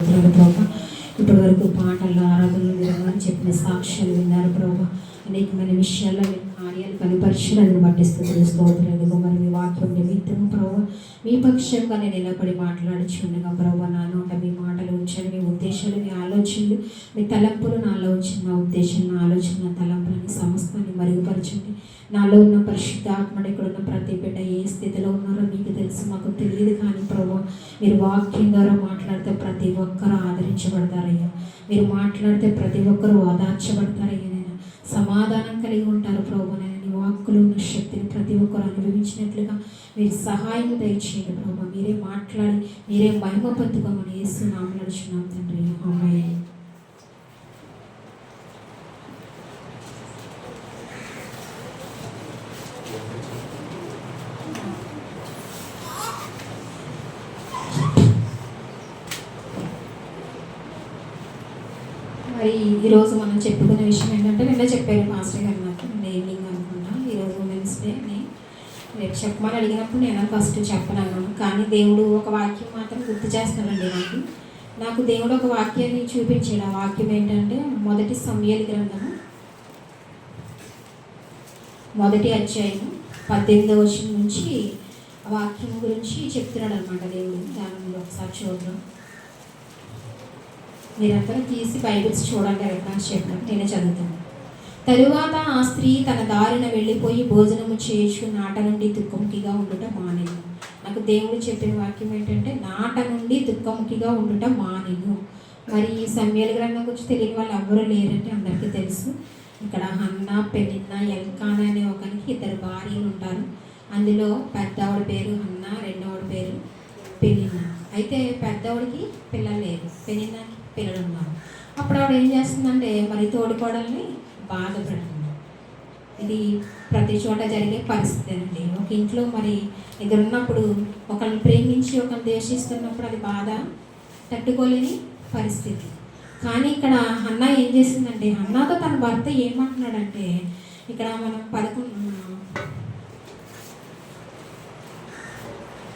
ప్రభా ఇప్పటి వరకు పాటలు ఆరాధనలు విధానం చెప్పిన సాక్ష్యాలు విన్నారు ప్రభా. అనేకమైన విషయాల్లో కార్యాలు కనపరిచినందుకు పట్టిస్తుంది స్తోత్రాలు. మరి మీ వాక్యం నిమిత్తం ప్రభావ మీ పక్షంగా నేను నిలబడి మాట్లాడుచుండగా ప్రభావ నా నోట మీ మాటలు ఉంచండి. మీ ఉద్దేశాలు, మీ ఆలోచనలు, మీ తలంపులు నాలో వచ్చిన నా ఉద్దేశం, నా ఆలోచన, నా తలంపులని సమస్తాన్ని మరుగుపరచండి. నాలో ఉన్న పరిశుద్ధాత్మడు ఇక్కడ ఉన్న ప్రతి బిడ్డ ఏ స్థితిలో ఉన్నారో మీకు తెలుసు, మాకు తెలియదు. కానీ ప్రభావ మీరు వాక్యం ద్వారా మాట్లాడితే ప్రతి ఒక్కరూ ఆదరించబడతారయ్యా. మీరు మాట్లాడితే ప్రతి ఒక్కరూ ఓదార్చబడతారయ్యా. నేను సమాధానం కలిగి ఉంటారు ప్రభు. నేను నీ వాక్కులో ఉన్న శక్తిని ప్రతి ఒక్కరు అనుభవించినట్లుగా మీరు సహాయం దయచేయండి ప్రభు. మీరే మాట్లాడి మీరే మహిమ పొందుకోమని యేసు నామములో అడుగుచున్నాం తండ్రి, ఆమేన్. మరి ఈరోజు మనం చెప్పుకునే విషయం ఏంటంటే, నిన్న చెప్పారు మాస్టర్ గారు నాకు, నిన్న ఈవినింగ్ అనుకున్నా. ఈరోజు ఉమెన్స్ డే అని రేపు చెప్పమని అడిగినప్పుడు నేను ఫస్ట్ చెప్పనన్నాను. కానీ దేవుడు ఒక వాక్యం మాత్రం గుర్తు చేస్తానండి. నాకు దేవుడు ఒక వాక్యాన్ని చూపించాడు. ఆ వాక్యం ఏంటంటే, మొదటి సమూయేలు గ్రంథము 1వ అధ్యాయం 18వ వచనం నుంచి ఆ వాక్యం గురించి చెప్తున్నాడు అనమాట దేవుడు. దానిలో ఒకసారి చూద్దాం. మీరందరూ తీసి బైబిల్స్ చూడండి, రెఫరెన్స్ చెప్పడం నేనే చదువుతాను. తరువాత ఆ స్త్రీ తన దారిన వెళ్ళిపోయి భోజనము చేయొచ్చు, నాట నుండి దుఃఖముఖిగా ఉండుట మానేను. నాకు దేవుడు చెప్పిన వాక్యం ఏంటంటే, నాట నుండి దుఃఖముఖిగా ఉండుట మానేను. మరి ఈ సమూయేలు గ్రంథం గురించి తెలియని వాళ్ళు ఎవరు లేరంటే అందరికీ తెలుసు. ఇక్కడ హన్నా, పెనిన్నా, ఎల్కానా అనే ఒకరికి 2 భార్యలు ఉంటారు. అందులో పెద్దవాడి పేరు హన్నా, రెండవడి పేరు పెనిన్నా. అయితే పెద్దవాడికి పిల్లలు లేరు, పెనిన్నాకి పిల్లలు ఉన్నారు. అప్పుడు ఆవిడ ఏం చేస్తుందంటే, మరి తోడికోడల్ని బాధ పెడుతుంది. ఇది ప్రతి చోట జరిగే పరిస్థితి అండి. ఒక ఇంట్లో మరి ఇద్దరు ఉన్నప్పుడు ఒకరిని ప్రేమించి ఒకరిని ద్వేషిస్తున్నప్పుడు అది బాధ తట్టుకోలేని పరిస్థితి. కానీ ఇక్కడ హన్నా ఏం చేసిందంటే, హన్నాతో తన భర్త ఏమంటున్నాడంటే, ఇక్కడ మనం 11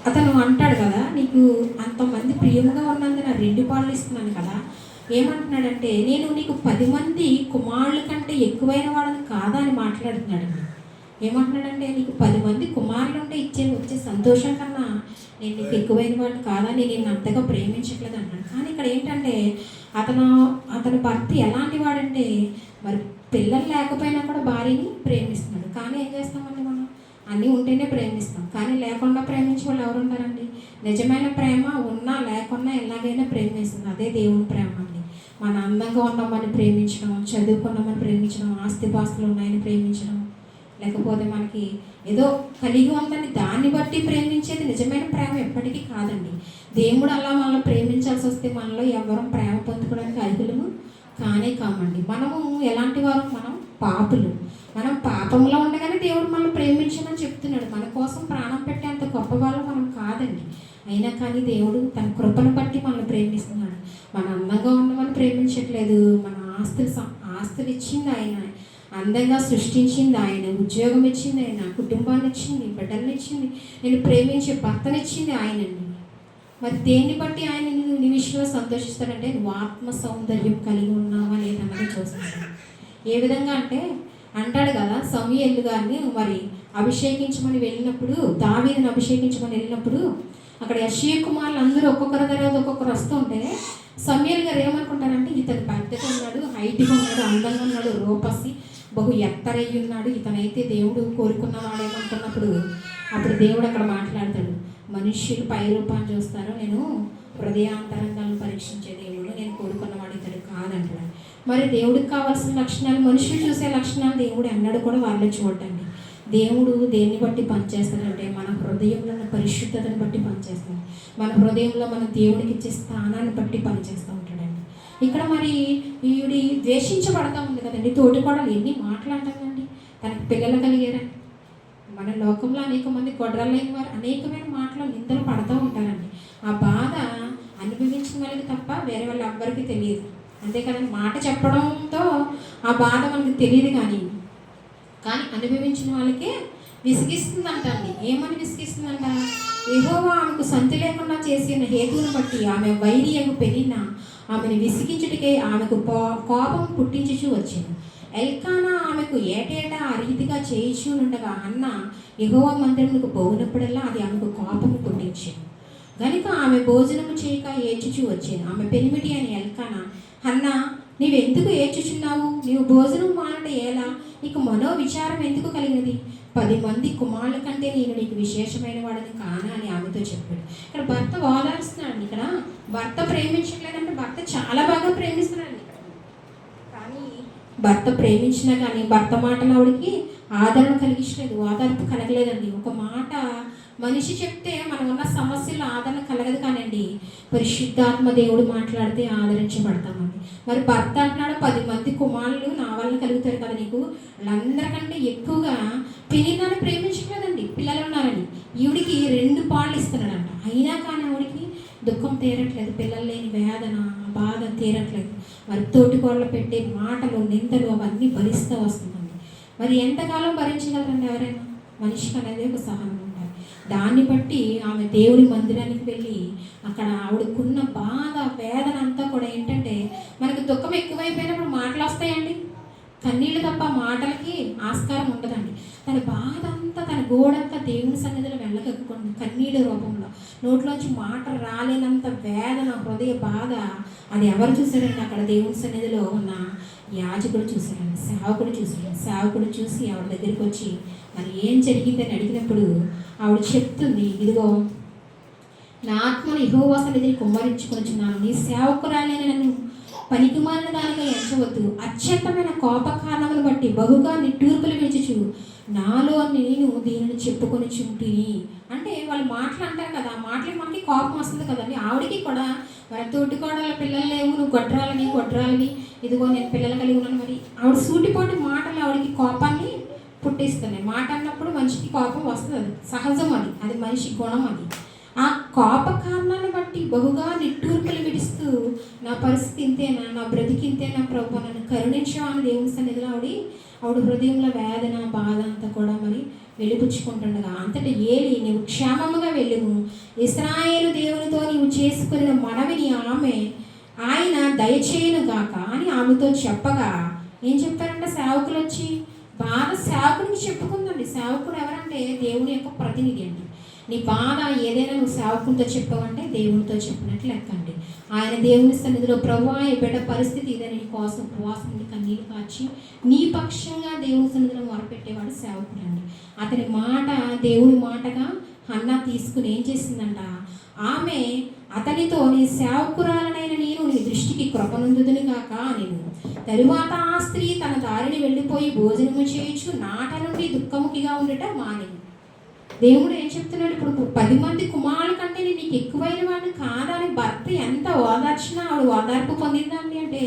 అతను అంటాడు కదా, నీకు అంతమంది ప్రియముగా ఉన్నందున 2 పాళ్ళు ఇస్తున్నాను కదా. ఏమంటున్నాడంటే, నేను నీకు 10 మంది కుమారుల కంటే ఎక్కువైన వాడని కాదా అని మాట్లాడుతున్నాడు. ఏమంటున్నాడంటే, నీకు 10 మంది కుమారులు ఉంటే వచ్చే సంతోషం కన్నా నేను నీకు ఎక్కువైన వాడిని కాదా, నేను నిన్ను అంతగా ప్రేమించట్లేదు అన్నాడు. కానీ ఇక్కడ ఏంటంటే, అతని భర్త ఎలాంటి వాడంటే, మరి పిల్లలు లేకపోయినా కూడా భార్యని ప్రేమిస్తున్నాడు. కానీ ఏం చేస్తామండి, మనం అన్నీ ఉంటేనే ప్రేమిస్తాం. కానీ లేకుండా ప్రేమించే వాళ్ళు ఎవరు ఉంటారండి? నిజమైన ప్రేమ ఉన్నా లేకున్నా ఎలాగైనా ప్రేమిస్తుంది. అదే దేవుని ప్రేమ అండి. మన అందంగా ఉన్నామని ప్రేమించడం, చదువుకున్నామని ప్రేమించడం, ఆస్తిపాస్తులు ఉన్నాయని ప్రేమించడం, లేకపోతే మనకి ఏదో కలిగి ఉందని దాన్ని బట్టి ప్రేమించేది నిజమైన ప్రేమ ఎప్పటికీ కాదండి. దేవుడు అలా మనల్ని ప్రేమించాల్సి వస్తే మనలో ఎవరం ప్రేమ పొందుకోవడానికి అర్హులము కానే కామండి. మనము ఎలాంటి వారు? మనం పాపులు. మనం పాపంలో ఉండగానే దేవుడు మనల్ని ప్రేమించమని చెప్తున్నాడు. మన కోసం ప్రాణం పెట్టేంత గొప్ప వాళ్ళు మనం కాదండి. అయినా కానీ దేవుడు తన కృపను బట్టి మనల్ని ప్రేమిస్తున్నాడు. మన అందంగా ఉండమని ప్రేమించట్లేదు. మన ఆస్తులు ఇచ్చింది ఆయన, అందంగా సృష్టించింది ఆయన, ఉద్యోగం ఇచ్చింది ఆయన, కుటుంబాన్ని ఇచ్చింది, బిడ్డల్ని ఇచ్చింది, నేను ప్రేమించే భర్తనిచ్చింది ఆయనండి. మరి దేన్ని బట్టి ఆయన నీ విషయంలో సంతోషిస్తాడంటే, నువ్వు ఆత్మ సౌందర్యం కలిగి ఉన్నావా లేదన్నది చూస్తాడు. ఏ విధంగా అంటే, అంటాడు కదా, సమూయేలు గారిని మరి అభిషేకించమని వెళ్ళినప్పుడు, దావీదుని అభిషేకించమని వెళ్ళినప్పుడు అక్కడ యెష్షయి కుమారులు అందరూ ఒక్కొక్కరి తర్వాత ఒక్కొక్కరు వస్తుంటే సమూయేలు గారు ఏమనుకుంటారంటే, ఇతను పెద్దగా ఉన్నాడు, హైట్గా ఉన్నాడు, అందంగా ఉన్నాడు, రూపసి బహు ఎత్తరయ్యి ఉన్నాడు, ఇతనైతే దేవుడు కోరుకున్నవాడేమనుకున్నప్పుడు అప్పుడు దేవుడు అక్కడ మాట్లాడతాడు, మనుష్యులు పై రూపాన్ని చూస్తారు, నేను హృదయాంతరంగాలను పరీక్షించే దేవుడు, నేను కోరుకున్నవాడు ఇతడు కాదంటాడు. మరి దేవుడికి కావాల్సిన లక్షణాలు, మనుషులు చూసే లక్షణాలు దేవుడు ఎన్నడూ కూడా వాళ్ళే చూడండి. దేవుడు దేన్ని బట్టి పనిచేస్తాడంటే, మన హృదయంలో ఉన్న పరిశుద్ధతను బట్టి పనిచేస్తాడు. మన హృదయంలో మన దేవుడికి ఇచ్చే స్థానాన్ని బట్టి పనిచేస్తూ ఉంటాడండి. ఇక్కడ మరి ఈవిడి ద్వేషించబడతా ఉంది కదండి. తోటికోడలు ఎన్ని మాట్లాడతానండి, తనకు పిల్లలు కలిగారని. మన లోకంలో అనేక మంది గొడ్రలేని వారు అనేకమైన మాటలు నిందలు పడుతూ ఉంటారండి. ఆ బాధ అనుభవించిన వాళ్ళకి తప్ప వేరే వాళ్ళు ఎవ్వరికి తెలియదు. అంతేకాదండి, మాట చెప్పడంతో ఆ బాధ మనకు తెలియదు. కానీ అనుభవించిన వాళ్ళకే విసిగిస్తుందంట అండి. ఏమని విసిగిస్తుందంట? యెహోవా ఆమెకు సంతి లేకుండా చేసిన హేతువును బట్టి ఆమె వైరియగు పెనిన్న ఆమెను విసిగించుటకే ఆమెకు కోపం పుట్టించుచూ వచ్చాను. ఎల్కానా ఆమెకు ఏటేటా ఆ రీతిగా చేయిచుండగా హన్న యెహోవా మందిరమునకు పోవునప్పుడల్లా అది ఆమెకు కోపము పుట్టించాను. గనుక ఆమె భోజనము చేయక ఏడ్చుచూ వచ్చాను. ఆమె పెనిమిటి అని ఎల్కానా, హన్న నీవెందుకు ఏడ్చుచున్నావు? నీవు భోజనం మానట ఎలా? నీకు మనో విచారం ఎందుకు కలిగినది? 10 మంది కుమారుల కంటే నేను నీకు విశేషమైన వాడిని కానా అని ఆమెతో చెప్పాడు. ఇక్కడ భర్త ఓదారుస్తున్నాడు. ఇక్కడ భర్త ప్రేమించట్లేదంటే భర్త చాలా బాగా ప్రేమిస్తున్నాడు. కానీ భర్త ప్రేమించినా కానీ భర్త మాటలు ఆవిడికి ఆదరణ కలిగించలేదు, ఓదార్పు కలగలేదండి. ఒక మాట మనిషి చెప్తే మనం ఉన్న సమస్యలు ఆదరణ కలగదు, కానండి పరిశుద్ధాత్మ దేవుడు మాట్లాడితే ఆదరించబడతామండి. మరి భర్త అంటున్నాడు 10 మంది కుమారులు నా వల్ల కలుగుతారు కదా నీకు. వాళ్ళందరికంటే ఎక్కువగా పెనిన్నాను ప్రేమించలేదండి, పిల్లలు ఉన్నారని. ఈవిడికి 2 పాళ్ళు ఇస్తున్నాడంట. అయినా కానీ ఆవిడికి దుఃఖం తీరట్లేదు, పిల్లలు లేని వేదన బాధ తీరట్లేదు. మరి తోటికోడలు పెట్టే మాటలు నిందలు అవన్నీ భరిస్తూ వస్తుందండి. మరి ఎంతకాలం భరించగలరండి ఎవరైనా? మనిషికి అనేది ఒక సహనం ఉండాలి. దాన్ని బట్టి ఆమె దేవుడి మందిరానికి వెళ్ళి అక్కడ ఆవిడకున్న బాధ వేదన అంతా కూడా ఏంటంటే, మనకు దుఃఖం ఎక్కువైపోయినప్పుడు మాటలు వస్తాయండి, కన్నీళ్ళు తప్ప మాటలకి ఆస్కారం ఉండదండి. తన బాధ అంతా తన గోడంతా దేవుని సన్నిధిలో వెళ్ళగక్కుకుంది కన్నీళ్ళ రూపంలో. నోట్లోంచి మాట రాలేనంత వేదన, హృదయ బాధ అది ఎవరు చూశారంటే అక్కడ దేవుని సన్నిధిలో ఉన్న యాజకుడు చూశారండి, సేవకుడు చూశాడు. సేవకుడు చూసి ఆవిడ దగ్గరికి వచ్చి మరి ఏం జరిగిందని అడిగినప్పుడు ఆవిడ చెప్తుంది, ఇదిగో నా ఆత్మను యెహోవా సన్నిధిని కుమ్మరించుకొనిచున్నాను. నీ సేవకురాలైన నన్ను పనికిమాలిన దానిగా ఎంచవద్దు. అత్యంతమైన కోప కారణమును బట్టి బహుగా నిట్టూర్పులు విడిచుచు నాలో నేను దీనిని చెప్పుకొని చుంటిని. అంటే వాళ్ళు మాటలు అంటారు కదా, ఆ మాటలకి మనకి కోపం వస్తుంది కదండి. ఆవిడికి కూడా మరి తోటికోడళ్ళ పిల్లలు లేవు, నువ్వు గొడ్రాలని ఇదిగో నేను పిల్లలు కలిగి ఉన్నాను. మరి ఆవిడ సూటిపోటి మాటలు ఆవిడకి కోపాన్ని పుట్టిస్తున్నాయి. మాట అన్నప్పుడు మనిషికి కోపం వస్తుంది, అది సహజం, అది మనిషి గుణం. అది ఆ కోప కారణాన్ని బట్టి బహుగా నిట్టూర్పులు విడుస్తూ నా పరిస్థితి ఇంతేనా, నా బ్రతికి ఇంతేనా ప్రభు, నన్ను కరుణించు అని దేవుని సన్నిధిలో ఆవిడ హృదయంలో వేదన బాధ అంతా కూడా మరి వెలిపుచ్చుకుంటుండగా అంతటా ఏలి నీవు క్షేమముగా వెళ్ళుము, ఇశ్రాయేలు దేవునితో నీవు చేసుకున్న మనవిని ఆయన దయచేయును గాక అని ఆమెతో చెప్పగా ఏం చెప్పారంటే సేవకులు వచ్చి బాధ సేవకుడికి చెప్పుకుందండి. సేవకుడు ఎవరంటే దేవుని యొక్క ప్రతినిధి అండి. నీ బాధ ఏదైనా నువ్వు సేవకునితో చెప్పావంటే దేవునితో చెప్పినట్లు లెక్కండి. ఆయన దేవుని సన్నిధిలో ప్రభువా ఈ బిడ్డ పరిస్థితి ఇదని నీ కోసం ఉపవాసం కన్నీళ్ళు కాచి నీ పక్షంగా దేవుని సన్నిధిలో మొరపెట్టేవాడు సేవకుడు అండి. అతని మాట దేవుని మాటగా హన్నా తీసుకుని ఏం చేసిందంట, ఆమె అతనితో నీ సేవకురాలనైన నేను నీ దృష్టికి కృపనందుదుని గాక నేను. తరువాత ఆ స్త్రీ తన దారిని వెళ్ళిపోయి భోజనము చేయొచ్చు నాట నుండి దుఃఖముఖిగా ఉండట మానేను. దేవుడు ఏం చెప్తున్నాడు, ఇప్పుడు 10 మంది కుమారుల కంటే నీకు ఎక్కువైన వాడిని కాదని భర్త ఎంత ఓదార్చినా ఆవిడ ఓదార్పు పొందిందండి అంటే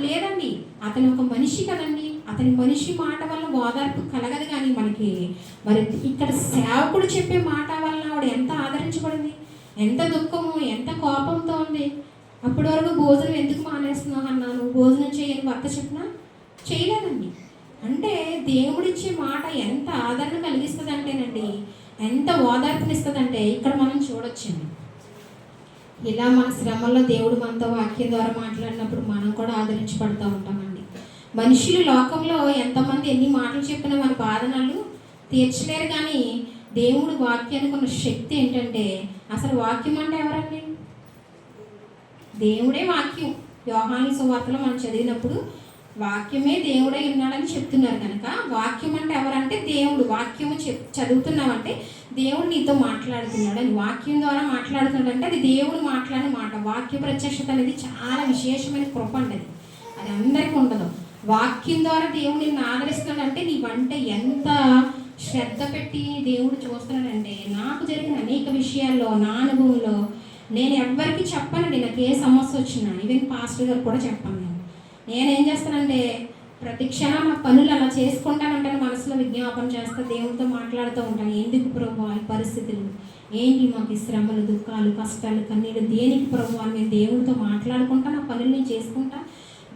లేదండి. అతను ఒక మనిషి కదండి, అతని మనిషి మాట వల్ల ఓదార్పు కలగదు. కానీ మనకి మరి ఇక్కడ సేవకుడు చెప్పే మాట వల్ల ఆవిడ ఎంత ఆదరించబడింది, ఎంత దుఃఖము, ఎంత కోపంతో ఉంది. అప్పటి వరకు భోజనం ఎందుకు మానేస్తున్నావు అన్నాను, భోజనం చేయని భర్త చెప్పినా చేయలేదండి. అంటే దేవుడిచ్చే మాట ఎంత ఆదరణ కలిగిస్తుంది అంటేనండి, ఎంత ఓదార్పునిస్తుందంటే ఇక్కడ మనం చూడొచ్చండి. ఇలా మన శ్రమల్లో దేవుడు మనతో వాక్యం ద్వారా మాట్లాడినప్పుడు మనం కూడా ఆదరించబడుతూ ఉంటామండి. మనుషులు లోకంలో ఎంతమంది ఎన్ని మాటలు చెప్పినా మన బాధనలు తీర్చలేరు. కానీ దేవుడు వాక్యానికి ఉన్న శక్తి ఏంటంటే, అసలు వాక్యం అంటే ఎవరండి? దేవుడే వాక్యం. యోహాను సువార్తలో మనం చదివినప్పుడు వాక్యమే దేవుడై ఉన్నాడని చెప్తున్నారు. కనుక వాక్యం అంటే ఎవరంటే దేవుడు. వాక్యము చదువుతున్నామంటే దేవుడు నీతో మాట్లాడుతున్నాడు అని, వాక్యం ద్వారా మాట్లాడుతున్నాడు అంటే అది దేవుడు మాట్లాడిన మాట. వాక్య ప్రత్యక్షత అనేది చాలా విశేషమైన కృప అండి. అది అందరికీ ఉండదు. వాక్యం ద్వారా దేవుడు నిన్ను ఆదరిస్తున్నాడంటే నీవంటే ఎంత శ్రద్ధ పెట్టి దేవుడు చూస్తున్నాడంటే, నాకు జరిగిన అనేక విషయాల్లో నా అనుభవంలో నేను ఎవ్వరికి చెప్పనండి. నాకు ఏ సమస్య వచ్చినా ఈవెన్ పాస్టర్ గారు కూడా చెప్పాను. నేనేం చేస్తానంటే ప్రతి క్షణం నా పనులు అలా చేసుకుంటానంటాను, మనసులో విజ్ఞాపన చేస్తా, దేవునితో మాట్లాడుతూ ఉంటాను. ఎందుకు ప్రభు ఈ పరిస్థితులు ఏంటి, మాకు శ్రమలు, దుఃఖాలు, కష్టాలు, కన్నీళ్ళు దేనికి ప్రభు అని నేను దేవునితో మాట్లాడుకుంటా, నా పనులు నేను చేసుకుంటా.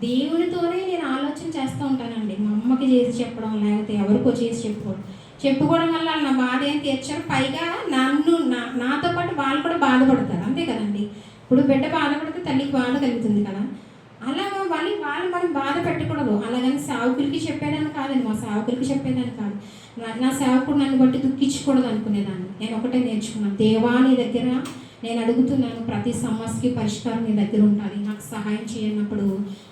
దేవునితోనే నేను ఆలోచన చేస్తూ ఉంటానండి. మా అమ్మకి చేసి చెప్పడం, లేకపోతే ఎవరికో చేసి చెప్పుకోవడం, చెప్పుకోవడం వల్ల వాళ్ళు నా బాధ ఏం తీర్చారు, పైగా నాతో పాటు వాళ్ళు కూడా బాధపడతారు. అంతే కదండి. ఇప్పుడు బిడ్డ బాధపడితే తల్లికి బాధ కలుగుతుంది కదా. అలాగా వాళ్ళు మనం బాధ పెట్టకూడదు. అలాగని సేవకులకి చెప్పేదాన్ని కాదండి, మా సేవకులకి చెప్పేదాన్ని కాదు. నా సేవకుడు నన్ను బట్టి దుఃఖించకూడదు అనుకునేదాన్ని. నేను ఒకటే నేర్చుకున్నాను, దేవా నీ దగ్గర నేను అడుగుతున్నాను, ప్రతి సమస్యకి పరిష్కారం నీ దగ్గర ఉంటుంది, నాకు సహాయం చేయనప్పుడు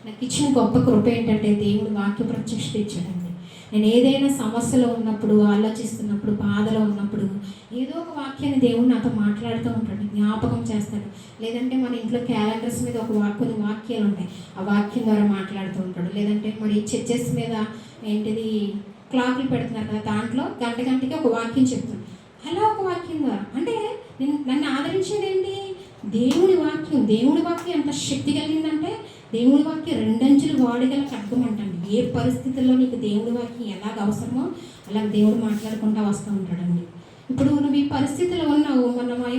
నాకు ఇచ్చిన గొప్ప కృప ఏంటంటే దేవుడు వాక్య ప్రత్యక్షత ఇచ్చాడండి. నేను ఏదైనా సమస్యలో ఉన్నప్పుడు, ఆలోచిస్తున్నప్పుడు, బాధలో ఉన్నప్పుడు ఏదో ఒక వాక్యాన్ని దేవుడు నాతో మాట్లాడుతూ ఉంటాడు, జ్ఞాపకం చేస్తాడు. లేదంటే మన ఇంట్లో క్యాలెండర్స్ మీద కొన్ని వాక్యాలు ఉంటాయి, ఆ వాక్యం ద్వారా మాట్లాడుతూ ఉంటాడు. లేదంటే మరి చర్చెస్ మీద ఏంటిది క్లాకులు పెడుతున్నారు కదా, దాంట్లో గంటకి ఒక వాక్యం చెప్తాను. అలా ఒక వాక్యం ద్వారా అంటే నన్ను ఆదరించేది ఏంటి, దేవుడి వాక్యం. దేవుడి వాక్యం ఎంత శక్తి కలిగిందంటే దేవుడి వాక్యం 2 అంచులు వాడిగల ఖడ్గమంటండి. ఏ పరిస్థితుల్లో నీకు దేవుడి వాక్యం ఎలాగ అవసరమో అలా దేవుడు మాట్లాడుకుంటూ వస్తూ ఉంటాడండి. ఇప్పుడు నువ్వు ఈ పరిస్థితిలో ఉన్నావు,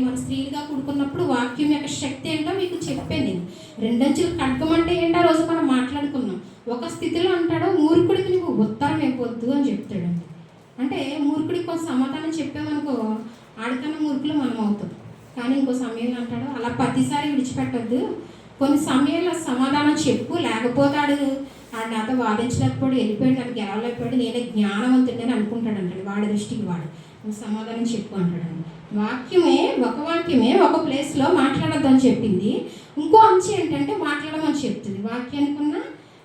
మన స్త్రీలుగా కూడుకున్నప్పుడు వాక్యం యొక్క శక్తి ఏంటో మీకు చెప్పాను నేను. 2 అంచులు ఖడ్గం అంటే ఏంటో ఆ రోజు మనం మాట్లాడుకున్నాం. ఒక స్థితిలో అంటాడు, మూర్ఖుడికి నువ్వు ఉత్తరం ఇవ్వద్దు అని చెప్తాడండి. అంటే మూర్ఖుడికి కొంచెం సమాధానం చెప్పామనుకో, ఆడికన్నా మూర్ఖులు మనం అవుతాం. కానీ ఇంకో సమయంలో అంటాడు, అలా ప్రతిసారి విడిచిపెట్టద్దు, కొన్ని సమయంలో సమాధానం చెప్పు, లేకపోతే ఆడు నాతో వాదించలేకపోయాడు, వెళ్ళిపోయాడు, నాకు గెలవలేకపోయాడు, నేనే జ్ఞానవంతుడని అనుకుంటాడు అంటాడు. వాడి దృష్టికి వాడు నువ్వు సమాధానం చెప్పు అంటాడండి. ఒక వాక్యమే ఒక ప్లేస్లో మాట్లాడొద్దని చెప్పింది, ఇంకో అంచు ఏంటంటే మాట్లాడమని చెప్తుంది. వాక్యానికి ఉన్న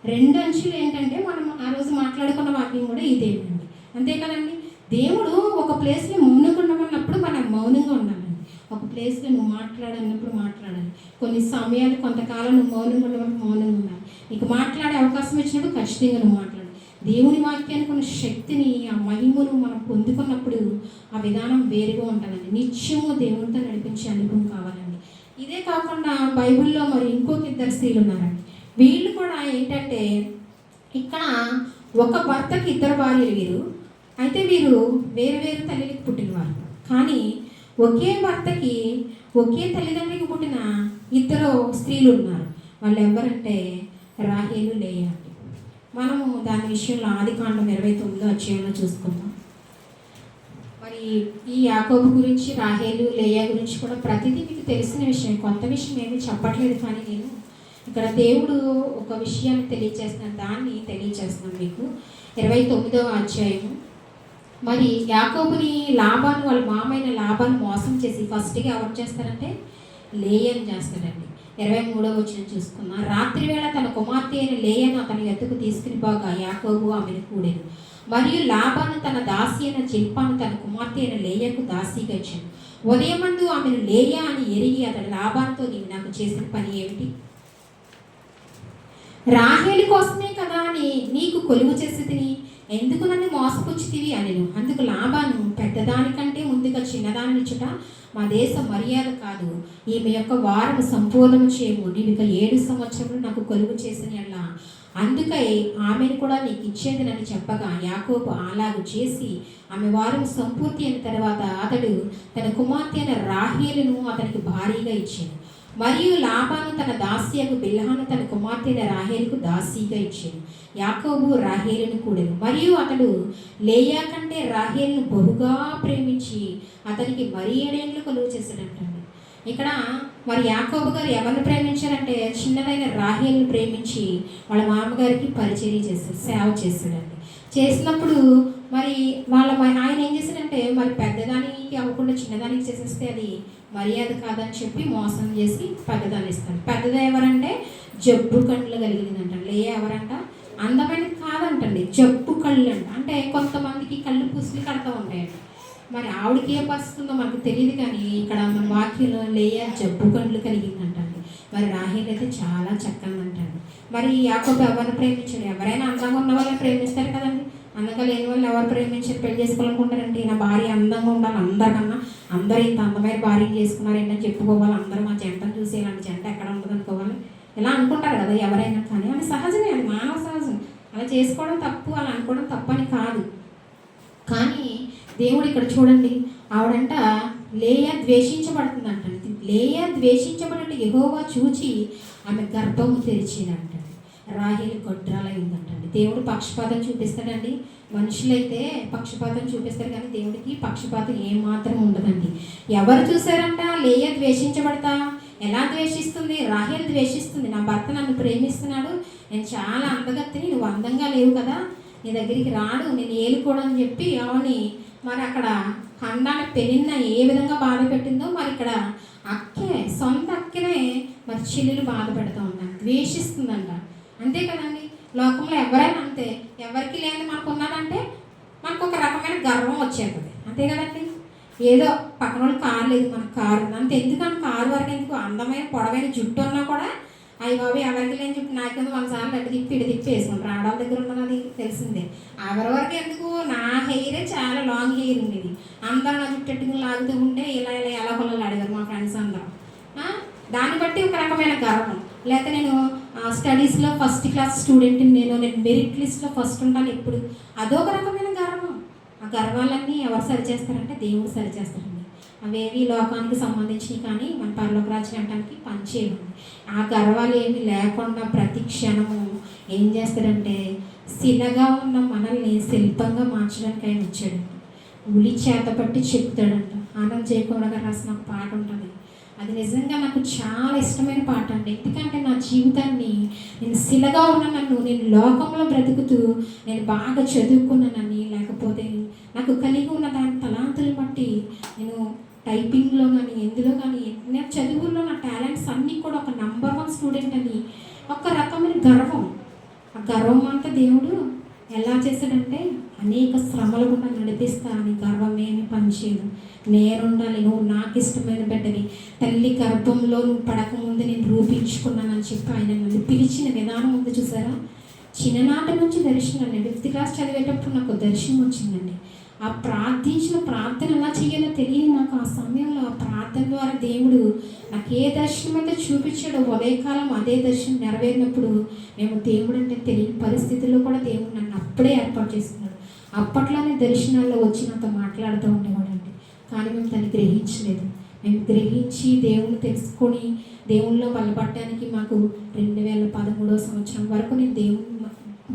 2 అంచులు ఏంటంటే మనం ఆ రోజు మాట్లాడుకున్న వాక్యం కూడా ఇదేనండి. అంతే కదండి. దేవుడు ఒక ప్లేస్లో మౌనంగా ఉండమన్నప్పుడు మనం మౌనంగా ఉండాలండి. ఒక ప్లేస్లో నువ్వు మాట్లాడన్నప్పుడు మాట్లాడాలి. కొన్ని సమయాలు కొంతకాలం నువ్వు మౌనంగా ఉండమన్నప్పుడు మౌనంగా ఉండాలి. నీకు మాట్లాడే అవకాశం వచ్చినప్పుడు ఖచ్చితంగా నువ్వు మాట్లాడాలి. దేవుని వాక్యానికి ఉన్న శక్తిని, ఆ మహిమను మనం పొందుకున్నప్పుడు ఆ విధానం వేరుగా ఉంటుందండి. నిత్యము దేవునితో నడిపించే అనుభవం కావాలండి. ఇదే కాకుండా బైబిల్లో మరి ఇంకొక 2 స్త్రీలు ఉన్నారండి. వీళ్ళు కూడా ఏంటంటే ఇక్కడ ఒక భర్తకి 2 భార్యలు వీరు. అయితే వీరు వేరు తల్లికి పుట్టినవారు, కానీ ఒకే భర్తకి ఒకే తల్లిదండ్రికి పుట్టిన 2 స్త్రీలు ఉన్నారు. వాళ్ళు ఎవరంటే రాహేలు, లేయా అండి. మనము దాని విషయంలో ఆదికాండం 29వ అధ్యాయంలో చూసుకుందాం. మరి ఈ యాకోబు గురించి, రాహేలు, లేయా గురించి కూడా ప్రతిదీ మీకు తెలిసిన విషయం, కొత్త విషయం ఏమీ చెప్పట్లేదు. కానీ నేను ఇక్కడ దేవుడు ఒక విషయాన్ని తెలియజేస్తున్నాను, దాన్ని తెలియజేస్తున్నాను మీకు. 29వ అధ్యాయము. మరి యాకోబుని లాబాను, వాళ్ళ మామైన లాబాను మోసం చేసి ఫస్ట్గా ఎవరు చేస్తారంటే లేయను చేస్తాడండి. 23వ వచనం చూసుకున్నా. రాత్రి వేళ తన కుమార్తె అయిన లేయను అతని ఎత్తుకు తీసుకుని పోగా యాకోబు ఆమెను కూడాను. మరియు లాబాను తన దాసి అయిన జిల్పాను తన కుమార్తె అయిన లేయకు దాసిగా ఇచ్చాను. ఉదయమందు ఆమెను లేయా అని ఎరిగి అతడు లాబానుతో, నీవు నాకు చేసిన పని ఏమిటి? రాహేలు కోసమే కదా నీకు కొలువు చేసి తిని, ఎందుకు నన్ను మోసపుచ్చితివి అనెను. అందుకు లాబాను, పెద్దదానికంటే ముందుగా చిన్నదానిచ్చుట మా దేశ మర్యాద కాదు. ఈమె యొక్క వారము సంపూర్ణము చేయము. నీవు ఇక 7 సంవత్సరములు నాకు కొలువు చేసిన అలా, అందుకై ఆమెను కూడా నీకు ఇచ్చేదనని చెప్పగా యాకోబు అలాగు చేసి ఆమె వారము సంపూర్తి అయిన తర్వాత అతడు తన కుమార్తె అయిన రాహేలును అతనికి భారీగా ఇచ్చాను. మరియు లాబాను తన దాసియకు బిల్హాను తన కుమార్తె రాహేలుకు దాసిగా ఇచ్చాను. యాకోబు రాహేలును కూడెను. మరియు అతడు లేయా కంటే రాహేలును బహుగా ప్రేమించి అతనికి మరి 7 ఏళ్ళు కొలువు చేశాడంటండి. ఇక్కడ మరి యాకోబు గారు ఎవరిని ప్రేమించారంటే చిన్నదైన రాహేలును ప్రేమించి వాళ్ళ మామగారికి పరిచర్య చేశాడు, సేవ చేశాడండి. చేసినప్పుడు మరి ఆయన ఏం చేశాడంటే మరి పెద్దదానికి అవ్వకుండా చిన్నదానికి చేసేస్తే అది మర్యాద కాదని చెప్పి మోసం చేసి పెద్దదాన్ని ఇస్తాడు. పెద్దదా ఎవరంటే జబ్బు కళ్ళు కలిగిందంట. లేయా ఎవరంట అందమైనది కాదంటండి, జబ్బు కళ్ళు అంట. అంటే కొంతమందికి కళ్ళు పూసులు కడతా ఉంటాయండి. మరి ఆవిడకి ఏ పరిస్థితి ఉందో మనకు తెలియదు, కానీ ఇక్కడ మన వాక్యంలో లేయా జబ్బు కళ్ళు కలిగిందంటండి. మరి రాహేలు అయితే చాలా చక్కనంటండి. మరి యాకోబు ఎవరిని ప్రేమించాడు? ఎవరైనా అందంగా ఉన్న వాళ్ళని ప్రేమిస్తారు కదండి. అందంగా లేని వాళ్ళు ఎవరు ప్రేమించారు, పెళ్లి చేసుకోవాలనుకుంటారంటే నా భార్య అందంగా ఉండాలి, అందరికన్నా అందరూ ఇంత అందమైన భార్యను చేసుకున్నారు ఏంటని చెప్పుకోవాలి, అందరూ మా జంటను చూసి ఇలాంటి జంట ఎక్కడ ఉండదు అనుకోవాలి, ఇలా అనుకుంటారు కదా ఎవరైనా. కానీ అది సహజమే, అది మానవ సహజం. అలా చేసుకోవడం తప్పు, అలా అనుకోవడం తప్పని కాదు. కానీ దేవుడు ఇక్కడ చూడండి, ఆవిడంట లేయా ద్వేషించబడుతుందంట. లేయా ద్వేషించబడినట్టు యెహోవా చూచి ఆమె గర్భము తెరిచిందంట. రాహేలు గొడ్రాలైందంటండి. దేవుడు పక్షపాతం చూపిస్తాడండి. మనుషులైతే పక్షపాతం చూపిస్తారు, కానీ దేవుడికి పక్షపాతం ఏమాత్రం ఉండదండి. ఎవరు చూసారంట లేయా ద్వేషించబడతా? ఎలా ద్వేషిస్తుంది? రాహేలు ద్వేషిస్తుంది. నా భర్త నన్ను ప్రేమిస్తున్నాడు, నేను చాలా అందగత్తిని, నువ్వు అందంగా లేవు కదా, నీ దగ్గరికి రాడు, నేను ఏలుకోడని చెప్పి అవని మరి అక్కడ ఖండాన్ని పెనిన్న ఏ విధంగా బాధ పెట్టిందో మరి ఇక్కడ అక్కే, సొంత అక్కనే మరి చెల్లెలు బాధ పెడతా ఉన్నాను, ద్వేషిస్తుందంట. అంతే కదండి, లోకంలో ఎవరైనా అంతే. ఎవరికి లేని మనకు ఉన్నదంటే మనకు ఒక రకమైన గర్వం వచ్చేస్తుంది. అంతే కదండి, ఏదో పక్కన వాళ్ళు కారు లేదు, మనకు కారు ఉంది అంతే. ఎందుకంటే కారు వరకు ఎందుకు, అందమైన పొడవైన జుట్టు ఉన్నా కూడా అయ్యి బాబు ఎవరికి లేని చెప్పి నాకేందుకు 100 సార్లు అడ్డు తిప్పి ఇటు తిప్పి వేసుకుంటారు. ఆడవాళ్ళ దగ్గర ఉన్నది తెలిసిందే. ఎవరి వరకు ఎందుకు, నా హెయిరే చాలా లాంగ్ హెయిర్ ఉండేది, అందరూ నా జుట్టు ఎట్టుకుని లాగుతూ ఉంటే ఇలా ఇలా ఎలా కొలాలి అడిగారు మా ఫ్రెండ్స్ అందరూ. దాన్ని బట్టి ఒక రకమైన గర్వం. లేకపోతే నేను స్టడీస్లో ఫస్ట్ క్లాస్ స్టూడెంట్ని, నేను మెరిట్ లిస్ట్లో ఫస్ట్ ఉంటాను ఎప్పుడు, అదొక రకమైన గర్వం. ఆ గర్వాలన్నీ ఎవరు సరిచేస్తారంటే దేవుడు సరిచేస్తారండి. అవేవి లోకానికి సంబంధించినవి కానీ మన పరలోక రాజ్యం అనడానికి పనిచేయండి. ఆ గర్వాలు ఏమి లేకుండా ప్రతి క్షణము ఏం చేస్తాడంటే శిలగా ఉన్న మనల్ని శిల్పంగా మార్చడానికి ఆయన వచ్చాడంట. ఉలి చేత పట్టి చెప్తాడంట. ఆనంద్ జయకూడ గారు రాసిన ఒక పాట ఉంటుంది, అది నిజంగా నాకు చాలా ఇష్టమైన పాట అండి. ఎందుకంటే నా జీవితాన్ని నేను శిలగా ఉన్న నన్ను, నేను లోకంలో బ్రతుకుతూ నేను బాగా చదువుకున్నానని, లేకపోతే నాకు కలిగి ఉన్న దాని తలాంతులు బట్టి నేను టైపింగ్లో కానీ ఎందులో కానీ నేను చదువుల్లో నా టాలెంట్స్ అన్నీ కూడా ఒక నంబర్ 1 స్టూడెంట్ అని ఒక రకమైన గర్వం. ఆ గర్వం అంతా దేవుడు ఎలా చేశాడంటే అనేక శ్రమలు కూడా నడిపిస్తా అని గర్వం ఏమి పనిచేయదు. నేనుండాలి, నువ్వు నాకు ఇష్టమైన బిడ్డవి, తల్లి గర్భంలో నువ్వు పడకముందు నేను రూపించుకున్నానని చెప్పి ఆయన నన్ను పిలిచిన విధానం ఉంది చూసారా. చిన్ననాటి నుంచి దర్శనం, 5th క్లాస్ చదివేటప్పుడు నాకు దర్శనం వచ్చిందండి. ఆ ప్రార్థించిన ప్రార్థన ఎలా చేయాలో తెలియదు నాకు. ఆ సమయంలో ఆ ప్రార్థన ద్వారా దేవుడు నాకు ఏ దర్శనం అయితే చూపించాడో ఉదయకాలం అదే దర్శనం నెరవేరినప్పుడు మేము దేవుడు అంటే తెలియని పరిస్థితుల్లో కూడా దేవుడు నన్ను అప్పుడే ఏర్పాటు చేసుకున్నాడు. అప్పట్లోనే దర్శనాల్లో వచ్చి నాతో మాట్లాడుతూ ఉండేవాడండి. కానీ మేము దాన్ని గ్రహించలేదు. మేము గ్రహించి దేవుని తెలుసుకొని దేవునిలో బలపడడానికి మాకు 2013వ సంవత్సరం వరకు నేను దేవుని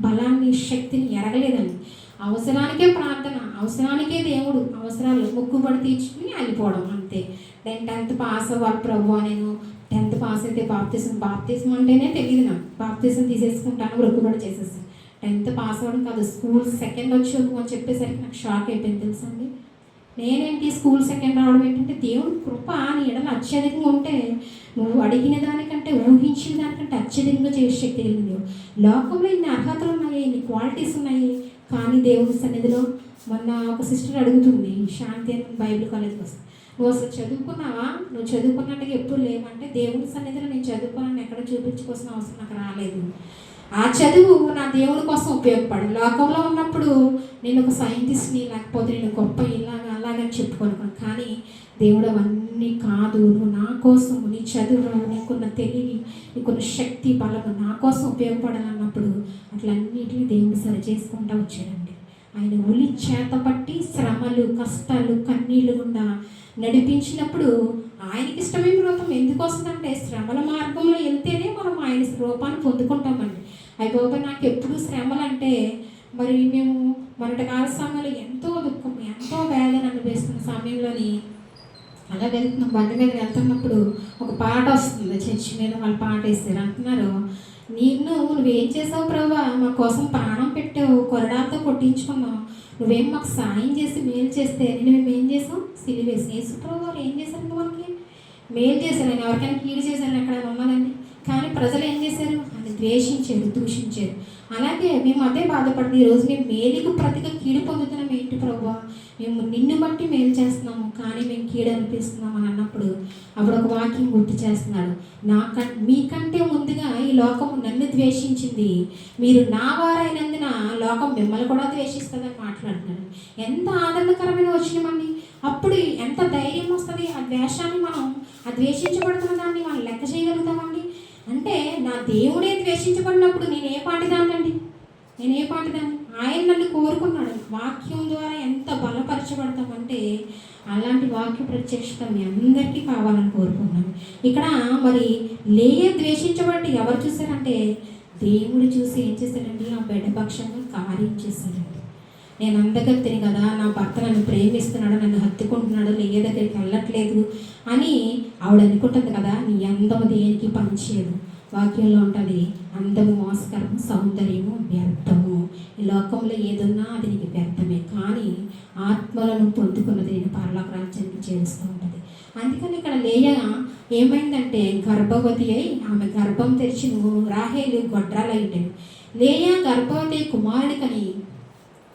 బలాన్ని శక్తిని ఎరగలేదండి. అవసరానికే ప్రార్థన, అవసరానికే దేవుడు, అవసరాలు మొక్కుబడి తీర్చుకుని వెళ్ళిపోవడం అంతే. నేను 10th పాస్ అవ్వాలి ప్రభు, నేను 10th పాస్ అయితే బాప్తిజం అంటేనే తెలియదు నాకు. బాప్తిజం తీసేసుకుంటాను, మొక్కుబడి చేసేసాను. 10th పాస్ అవ్వడం కాదు, స్కూల్ 2nd వచ్చావు అని చెప్పేసరికి నాకు షాక్ అయిపోయింది తెలుసా అండి. నేనేంటి స్కూల్ 2nd రావడం ఏంటంటే దేవుడి కృప నీ ఎడల అత్యధికంగా ఉంటే నువ్వు అడిగిన దానికంటే ఊహించిన దానికంటే అత్యధికంగా చేసే శక్తి కలిగింది. లోకంలో ఇన్ని అర్హతలు ఉన్నాయి, ఇన్ని క్వాలిటీస్ ఉన్నాయి, కానీ దేవుని సన్నిధిలో మొన్న ఒక సిస్టర్ అడుగుతుంది, శాంతి అని బైబిల్ కాలేజ్కి వస్తుంది, నువ్వు అసలు చదువుకున్నావా, నువ్వు చదువుకున్నట్టుగా ఎప్పుడు లేవంటే దేవుని సన్నిధిలో నేను చదువుకున్నాను, ఎక్కడ చూపించుకోవాల్సిన అవసరం నాకు రాలేదు. ఆ చదువు నా దేవుని కోసం ఉపయోగపడి లోకంలో ఉన్నప్పుడు నేను ఒక సైంటిస్ట్ని, లేకపోతే నేను గొప్ప ఇలాగా అలాగని చెప్పుకోను. కానీ దేవుడు అవన్నీ కాదు, నువ్వు నా కోసం, నీ చదువు, నీకున్న తెలివి, నీకున్న శక్తి బలము నా కోసం ఉపయోగపడాలన్నప్పుడు అట్లన్నిటినీ దేవుడు సరి చేసుకుంటూ వచ్చాడండి. ఆయన ఉలి చేత పట్టి శ్రమలు, కష్టాలు, కన్నీళ్ళు గుండా నడిపించినప్పుడు ఆయనకి ఇష్టమైన రూపం ఎందుకు వస్తుందంటే శ్రమల మార్గంలో వెళ్తేనే మనం ఆయన రూపాన్ని పొందుకుంటామండి. అయిపోయి నాకు ఎప్పుడు శ్రమలు అంటే మరి మేము మొన్నటి కాల సమయంలో ఎంతో దుఃఖం, ఎంతో వేదన అనిపిస్తున్న సమయంలోని అలా వెళ్తున్నాం, బండి మీద వెళ్తున్నప్పుడు ఒక పాట వస్తుంది, చర్చి మీద వాళ్ళు పాట వేస్తారు. అంటున్నారు, నువ్వేం చేసావు ప్రభా, మా కోసం ప్రాణం పెట్టావు, కొరడాలతో కొట్టించుకున్నావు, నువ్వేం మాకు సాయం చేసి మేలు చేస్తే మేము ఏం చేసాం, సిలివేసి యేసు ప్రభు ఏం చేశారు, మనకి మేలు చేశారు. ఆయన ఎవరికైనా కీడు చేశారని ఎక్కడ ఉన్నదండి. కానీ ప్రజలు ఏం చేశారు, ఆయన ద్వేషించారు, దూషించారు. అలాగే మేము అదే బాధపడింది. ఈరోజు మేము మేలుకు ప్రతిగా కీడు పొందుతున్నాం ఏంటి ప్రభు, మేము నిన్ను బట్టి మేలు చేస్తున్నాము కానీ మేము కీడు అనిపిస్తున్నాం అని అన్నప్పుడు అప్పుడు ఒక వాక్యం గుర్తు చేస్తున్నాడు, మీకంటే ముందుగా ఈ లోకము నన్ను ద్వేషించింది, మీరు నా వారైనందున లోకం మిమ్మల్ని కూడా ద్వేషిస్తుందని మాట్లాడుతున్నాడు. ఎంత ఆనందకరమైన వచ్చినామండి. అప్పుడు ఎంత ధైర్యం వస్తుంది, ఆ ద్వేషాన్ని మనం, ఆ ద్వేషించబడుతున్న దాన్ని మనం లెక్క చేయగలుగుతామండి. అంటే నా దేవుడే ద్వేషించబడినప్పుడు నేనే పాటిదానండి, ఆయన నన్ను కోరుకున్నాడు. వాక్యం ద్వారా ఎంత బలపరచబడతామంటే అలాంటి వాక్య ప్రత్యక్షత మీ అందరికీ కావాలని కోరుకున్నాను. ఇక్కడ మరి లేయా ద్వేషించబడి ఎవరు చూశారంటే దేవుడు చూసి ఏం చేశాడండి, ఆ బిడ్డ పక్షంగా కార్యం చేశాడండి. నేను అందగత్తిని కదా, నా భర్త నన్ను ప్రేమిస్తున్నాడు, నన్ను హత్తుకుంటున్నాడు, నీ దగ్గరికి వెళ్ళట్లేదు అని ఆవిడ అనుకుంటుంది కదా. నీ అందము దేనికి పనిచేయదు. వాక్యంలో ఉంటుంది, అందము మోసకరము, సౌందర్యము వ్యర్థము. ఈ లోకంలో ఏదున్నా అది నీకు వ్యర్థమే, కానీ ఆత్మలను పొందుకున్నది నేను పరలోక రాజ్యానికి చేరుస్తూ ఉంటుంది. అందుకని ఇక్కడ లేయా ఏమైందంటే గర్భవతి అయి ఆమె గర్భం తెరిచి రాహేలు గొడ్రాలయ్యిండేది. లేయా గర్భవతి కుమారుడికని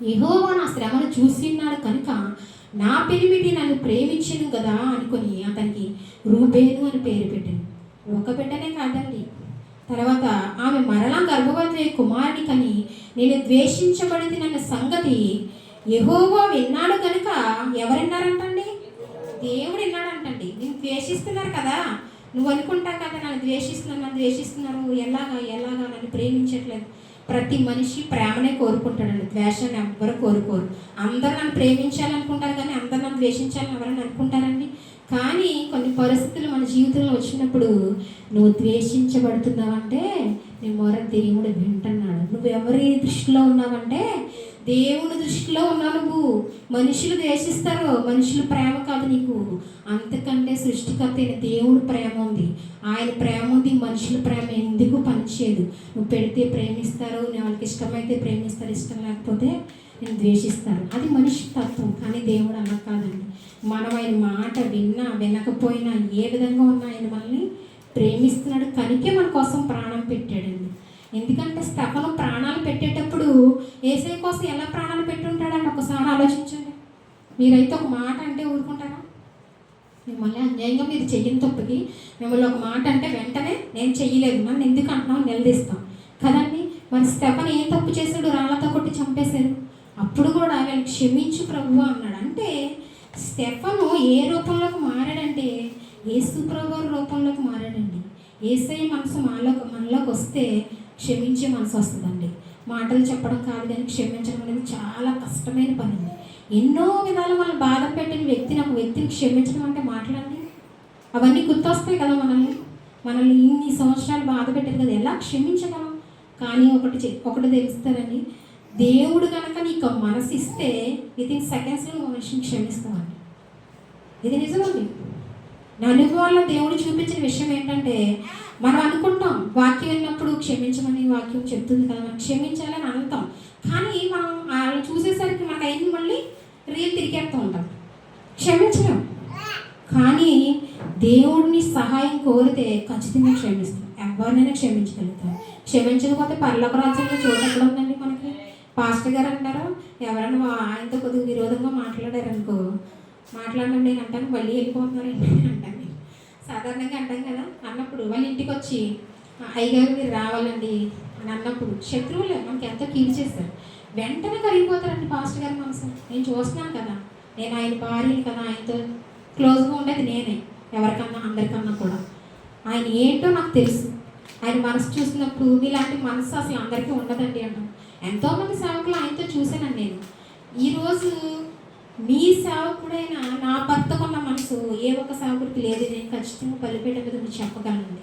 యెహోవా నా శ్రమను చూసిన్నాడు కనుక నా పెనిమిటి నన్ను ప్రేమించను కదా అనుకుని అతనికి రూబేను అని పేరు పెట్టింది. ఒక బిడ్డనే కాదండి, తర్వాత ఆమె మరలా గర్భవతి కుమారుడికని నేను ద్వేషించబడింది నన్న సంగతి యెహోవా విన్నాడు కనుక. ఎవరు విన్నారంటండి? దేవుడు విన్నాడంటండి. నేను ద్వేషిస్తున్నారు కదా, నువ్వు అనుకుంటా కదా నన్ను ద్వేషిస్తున్నారు, ఎలాగా నన్ను ప్రేమించట్లేదు. ప్రతి మనిషి ప్రేమనే కోరుకుంటాడండి, ద్వేషాన్ని ఎవ్వరు కోరుకోరు. అందరూ నన్ను ప్రేమించాలనుకుంటారు కానీ అందరూ నన్ను ద్వేషించాలని ఎవరైనా అనుకుంటారండి. కానీ కొన్ని పరిస్థితులు మన జీవితంలో వచ్చినప్పుడు నువ్వు ద్వేషించబడుతున్నావంటే నీ మొర దేవుడు వింటున్నాడు. నువ్వు ఎవరి దృష్టిలో ఉన్నావంటే దేవుని దృష్టిలో ఉన్నావు. నువ్వు మనుషులు ద్వేషిస్తారు, మనుషుల ప్రేమ కాదు నీకు, అంతకంటే సృష్టికర్త అయిన దేవుడు ప్రేమ ఉంది. ఆయన ప్రేమ ఉంది, మనుషుల ప్రేమ ఎందుకు పనిచేయదు. నువ్వు పెడితే ప్రేమిస్తారు, వాళ్ళకి ఇష్టమైతే ప్రేమిస్తారు, ఇష్టం లేకపోతే నేను ద్వేషిస్తారు. అది మనిషి తత్వం. కానీ దేవుడు అలా కాదండి. మనం ఆయన మాట వినకపోయినా ఏ విధంగా ఉన్నా ఆయన మనల్ని ప్రేమిస్తున్నాడు కనుకే మన కోసం ప్రాణం పెట్టాడండి. ఎందుకంటే స్తెఫను ప్రాణాలు పెట్టేటప్పుడు యేసయ్య కోసం ఎలా ప్రాణాలు పెట్టుంటాడండి ఒకసారి ఆలోచించండి. మీరైతే ఒక మాట అంటే ఊరుకుంటారా? మిమ్మల్ని అన్యాయంగా మీరు చెయ్యని తప్పుకి మిమ్మల్ని ఒక మాట అంటే వెంటనే నేను చెయ్యలేదు, నన్ను ఎందుకు అంటున్నావు నిలదీస్తాం కదండి. మరి స్తెఫను ఏం తప్పు చేశాడు? రాళ్లతో కొట్టి చంపేశాడు. అప్పుడు కూడా వీళ్ళని క్షమించు ప్రభువా అన్నాడు. అంటే స్తెఫను ఏ రూపంలోకి మారాడంటే యేసు ప్రభువు రూపంలోకి మారాడండి. యేసయ్య మనసు మనలోకి వస్తే క్షమించే మనసు వస్తుందండి. మాటలు చెప్పడం కాదు కానీ క్షమించడం అనేది చాలా కష్టమైన పని. ఎన్నో విధాలు మనం బాధ పెట్టిన ఒక వ్యక్తిని క్షమించడం అంటే మాట్లాడండి, అవన్నీ గుర్తొస్తాయి కదా. మనల్ని ఇన్ని సంవత్సరాలు బాధ పెట్టారు కదా, ఎలా క్షమించగలం? కానీ ఒకటి తెలుస్తారండి, దేవుడు కనుక నీకు మనసు ఇస్తే వితిన్ సెకండ్స్లో నువ్వు మనిషిని క్షమిస్తామండి. ఇది నిజమండి. నా అనుభవాల్లో దేవుడు చూపించిన విషయం ఏంటంటే, మనం అనుకుంటాం వాక్యం విన్నప్పుడు క్షమించమని వాక్యం చెప్తుంది కదా, మనం క్షమించాలని అంటాం. కానీ మనం వాళ్ళు చూసేసరికి మనకు అయింది మళ్ళీ రీల్ తిరిగేస్తూ ఉంటాం, క్షమించలేం. కానీ దేవుడిని సహాయం కోరితే ఖచ్చితంగా క్షమిస్తాం, ఎవరినైనా క్షమించగలుగుతాం. క్షమించకపోతే పరలోక రాజ్యంలో చోటు ఎక్కడ ఉందండి మనకి? పాస్టర్ గారు అంటారు, ఎవరైనా ఆయనతో కొద్దిగా విరోధంగా మాట్లాడారనుకో, మాట్లాడినప్పుడు నేను అంటాను మళ్ళీ వెళ్ళిపోతున్నారండి అంటాను. నేను సాధారణంగా అంటాం కదా. అన్నప్పుడు వాళ్ళ ఇంటికి వచ్చి అయ్యగారు మీరు రావాలండి అని అన్నప్పుడు శత్రువులే మనకి ఎంతో కీడు చేస్తారు, వెంటనే కరిగిపోతారండి పాస్టర్ గారి మనసు. నేను చూస్తున్నాను కదా, నేను ఆయన భార్యని కదా, ఆయనతో క్లోజ్గా ఉండేది నేనే, ఎవరికన్నా అందరికన్నా కూడా. ఆయన ఏంటో నాకు తెలుసు. ఆయన మనసు చూసినప్పుడు ఇలాంటి మనసు అసలు అందరికీ ఉండదండి అంటాం. ఎంతోమంది సేవకులు ఆయనతో చూశానండి నేను. ఈరోజు మీ సేవకుడైన నా భర్తకున్న మనసు ఏ ఒక్క సేవకుడికి లేదు, నేను ఖచ్చితంగా బలిపేట మీద మీరు చెప్పగలండి.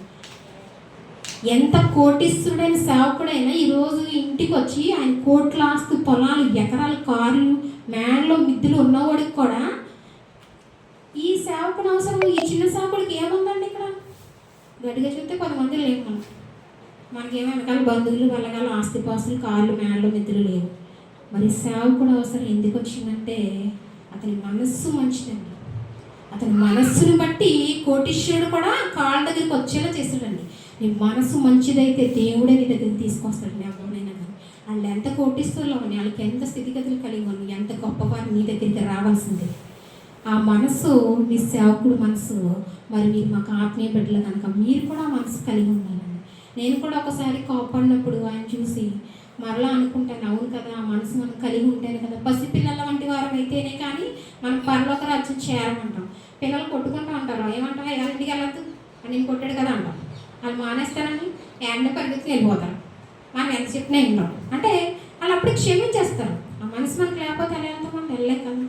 ఎంత కోటీశ్వరుడైన సేవకుడైనా ఈరోజు ఇంటికి వచ్చి ఆయన కోట్ల ఆస్తు, పొలాలు, ఎకరాలు, కార్లు, మేడలో మిద్దులు ఉన్నవాడికి కూడా ఈ సేవకుడు అవసరం. ఈ చిన్న సేవకుడికి ఏముందండి? ఇక్కడ గట్టిగా చూస్తే 10 మంది లేవు. మనకేమో వెనకాల బంధువులు, వెళ్ళగాల ఆస్తిపాస్తులు, కార్లు, మేడలు, మిద్దులు లేవు. మరి సేవకుడు అవసరం ఎందుకు వచ్చిందంటే అతని మనస్సు మంచిదండి. అతని మనస్సును బట్టి కోటీశ్వరుడు కూడా కాళ్ళ దగ్గరికి వచ్చేలా చేస్తాడండి. నీ మనసు మంచిదైతే దేవుడే నీ దగ్గరికి తీసుకొస్తాడండి. ఎవరైనా కానీ వాళ్ళు ఎంత కోటీశ్వరులు అని, వాళ్ళకి ఎంత స్థితిగతులు కలిగి ఉన్నాయి, ఎంత గొప్పవారు నీ దగ్గరికి రావాల్సిందే. ఆ మనసు నీ సేవకుడు మనసు. మరి మీరు మాకు ఆత్మీయ బిడ్డలు కనుక మీరు కూడా మనసు కలిగి ఉండాలండి. నేను కూడా ఒకసారి కోపడినప్పుడు ఆయన చూసి మరలా అనుకుంటాను, అవును కదా, ఆ మనసు మనం కలిగి ఉంటేనే కదా, పసిపిల్లల వంటి వారం అయితేనే కానీ మనం పరలోక రాజ్యం చేరమంటాం. పిల్లలు కొట్టుకుంటూ ఉంటారు, ఏమంటావా ఎవరింటికి వెళ్ళద్దు అని, నేను కొట్టాడు కదా అంటాం. వాళ్ళు మానేస్తారని ఎండ పరిగెత్తుకుని వెళ్ళిపోతారు, మనం ఎంత చెప్పినా వింటాం. అంటే వాళ్ళు అప్పుడు క్షమించేస్తారు. ఆ మనసు మనకు లేకపోతే ఎలా వెళ్తాం? మనం వెళ్ళలేం కదా.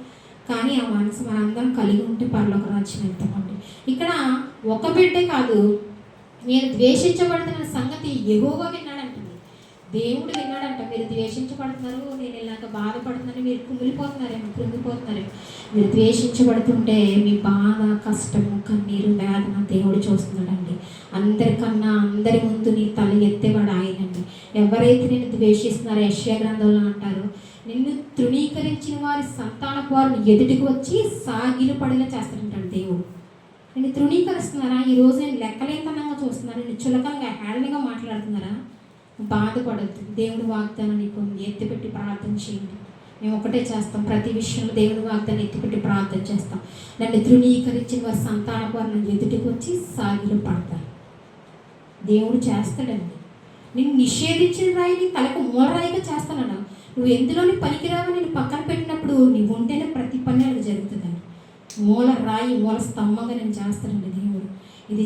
కానీ ఆ మనసు మనందరం కలిగి ఉంటే పరలోక రాజ్యం వెళ్తామండి. ఇక్కడ ఒక బిడ్డే కాదు, నేను ద్వేషించబడుతున్న సంగతి యెహోవా విన్నాడంటుంది. దేవుడు విన్నాడంట. మీరు ద్వేషించబడుతున్నారు, నేను ఇలాగ బాధపడుతున్నాను, మీరు కృంగిపోతున్నారేమో. మీరు ద్వేషించబడుతుంటే మీ బాధ, కష్టము, కన్నీరు, వేదన దేవుడు చూస్తున్నాడండి. అందరికన్నా అందరి ముందు నీ తల ఎత్తేవాడు ఆయనండి. ఎవరైతే నేను ద్వేషిస్తున్నారో యెషయా గ్రంథంలో అంటారు, నిన్ను తృణీకరించిన వారి సంతానపు వారిని ఎదుటికి వచ్చి సాగిలు పడేలా చేస్తాడంటాడు దేవుడు. నేను తృణీకరిస్తున్నారా? ఈరోజు నేను లెక్కలేతనంగా చూస్తున్నారా? నేను చులకంగా హేళనగా మాట్లాడుతున్నారా? బాధపడద్దు. దేవుడు వాగ్దానం నీకు ఎత్తిపెట్టి ప్రార్థన చేయండి. మేము ఒకటే చేస్తాం, ప్రతి విషయంలో దేవుడు వాగ్దానం ఎత్తిపెట్టి ప్రార్థన చేస్తాం. నన్ను తృణీకరించిన వారి సంతానపు వారిని ఎదుటికి వచ్చి సాగిలు పడతారు. దేవుడు చేస్తాడండి. నేను నిషేధించిన రాయిని తలకు మూలరాయిగా చేస్తానన్నా. నువ్వు ఎందులోని పనికిరావని నేను పక్కన పెట్టినప్పుడు నువ్వు ఉంటేనే ప్రతి పని అది జరుగుతుందండి. మూల రాయి, మూల స్తంభంగా నేను చేస్తానండి దేవుడు. ఇది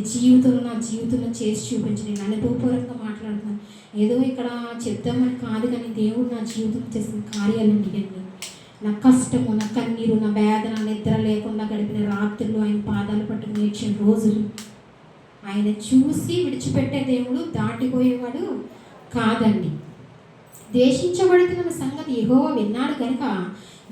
నా జీవితంలో చేసి చూపించి నేను అనుభవపూర్వకంగా మాట్లాడుతున్నాను. ఏదో ఇక్కడ చెప్దామని కాదు, కానీ దేవుడు నా జీవితం చేసిన కార్యాలండి ఇవన్నీ. నా కష్టము, నా కన్నీరు, నా వేదన, నిద్ర లేకుండా గడిపిన రాత్రులు, ఆయన పాదాలు పట్టుకుని నేర్చిన రోజులు, ఆయన చూసి విడిచిపెట్టే దేవుడు, దాటిపోయేవాడు కాదండి. ద్వేషించబడుతున్న సంగతి యెహోవా విన్నాడు కనుక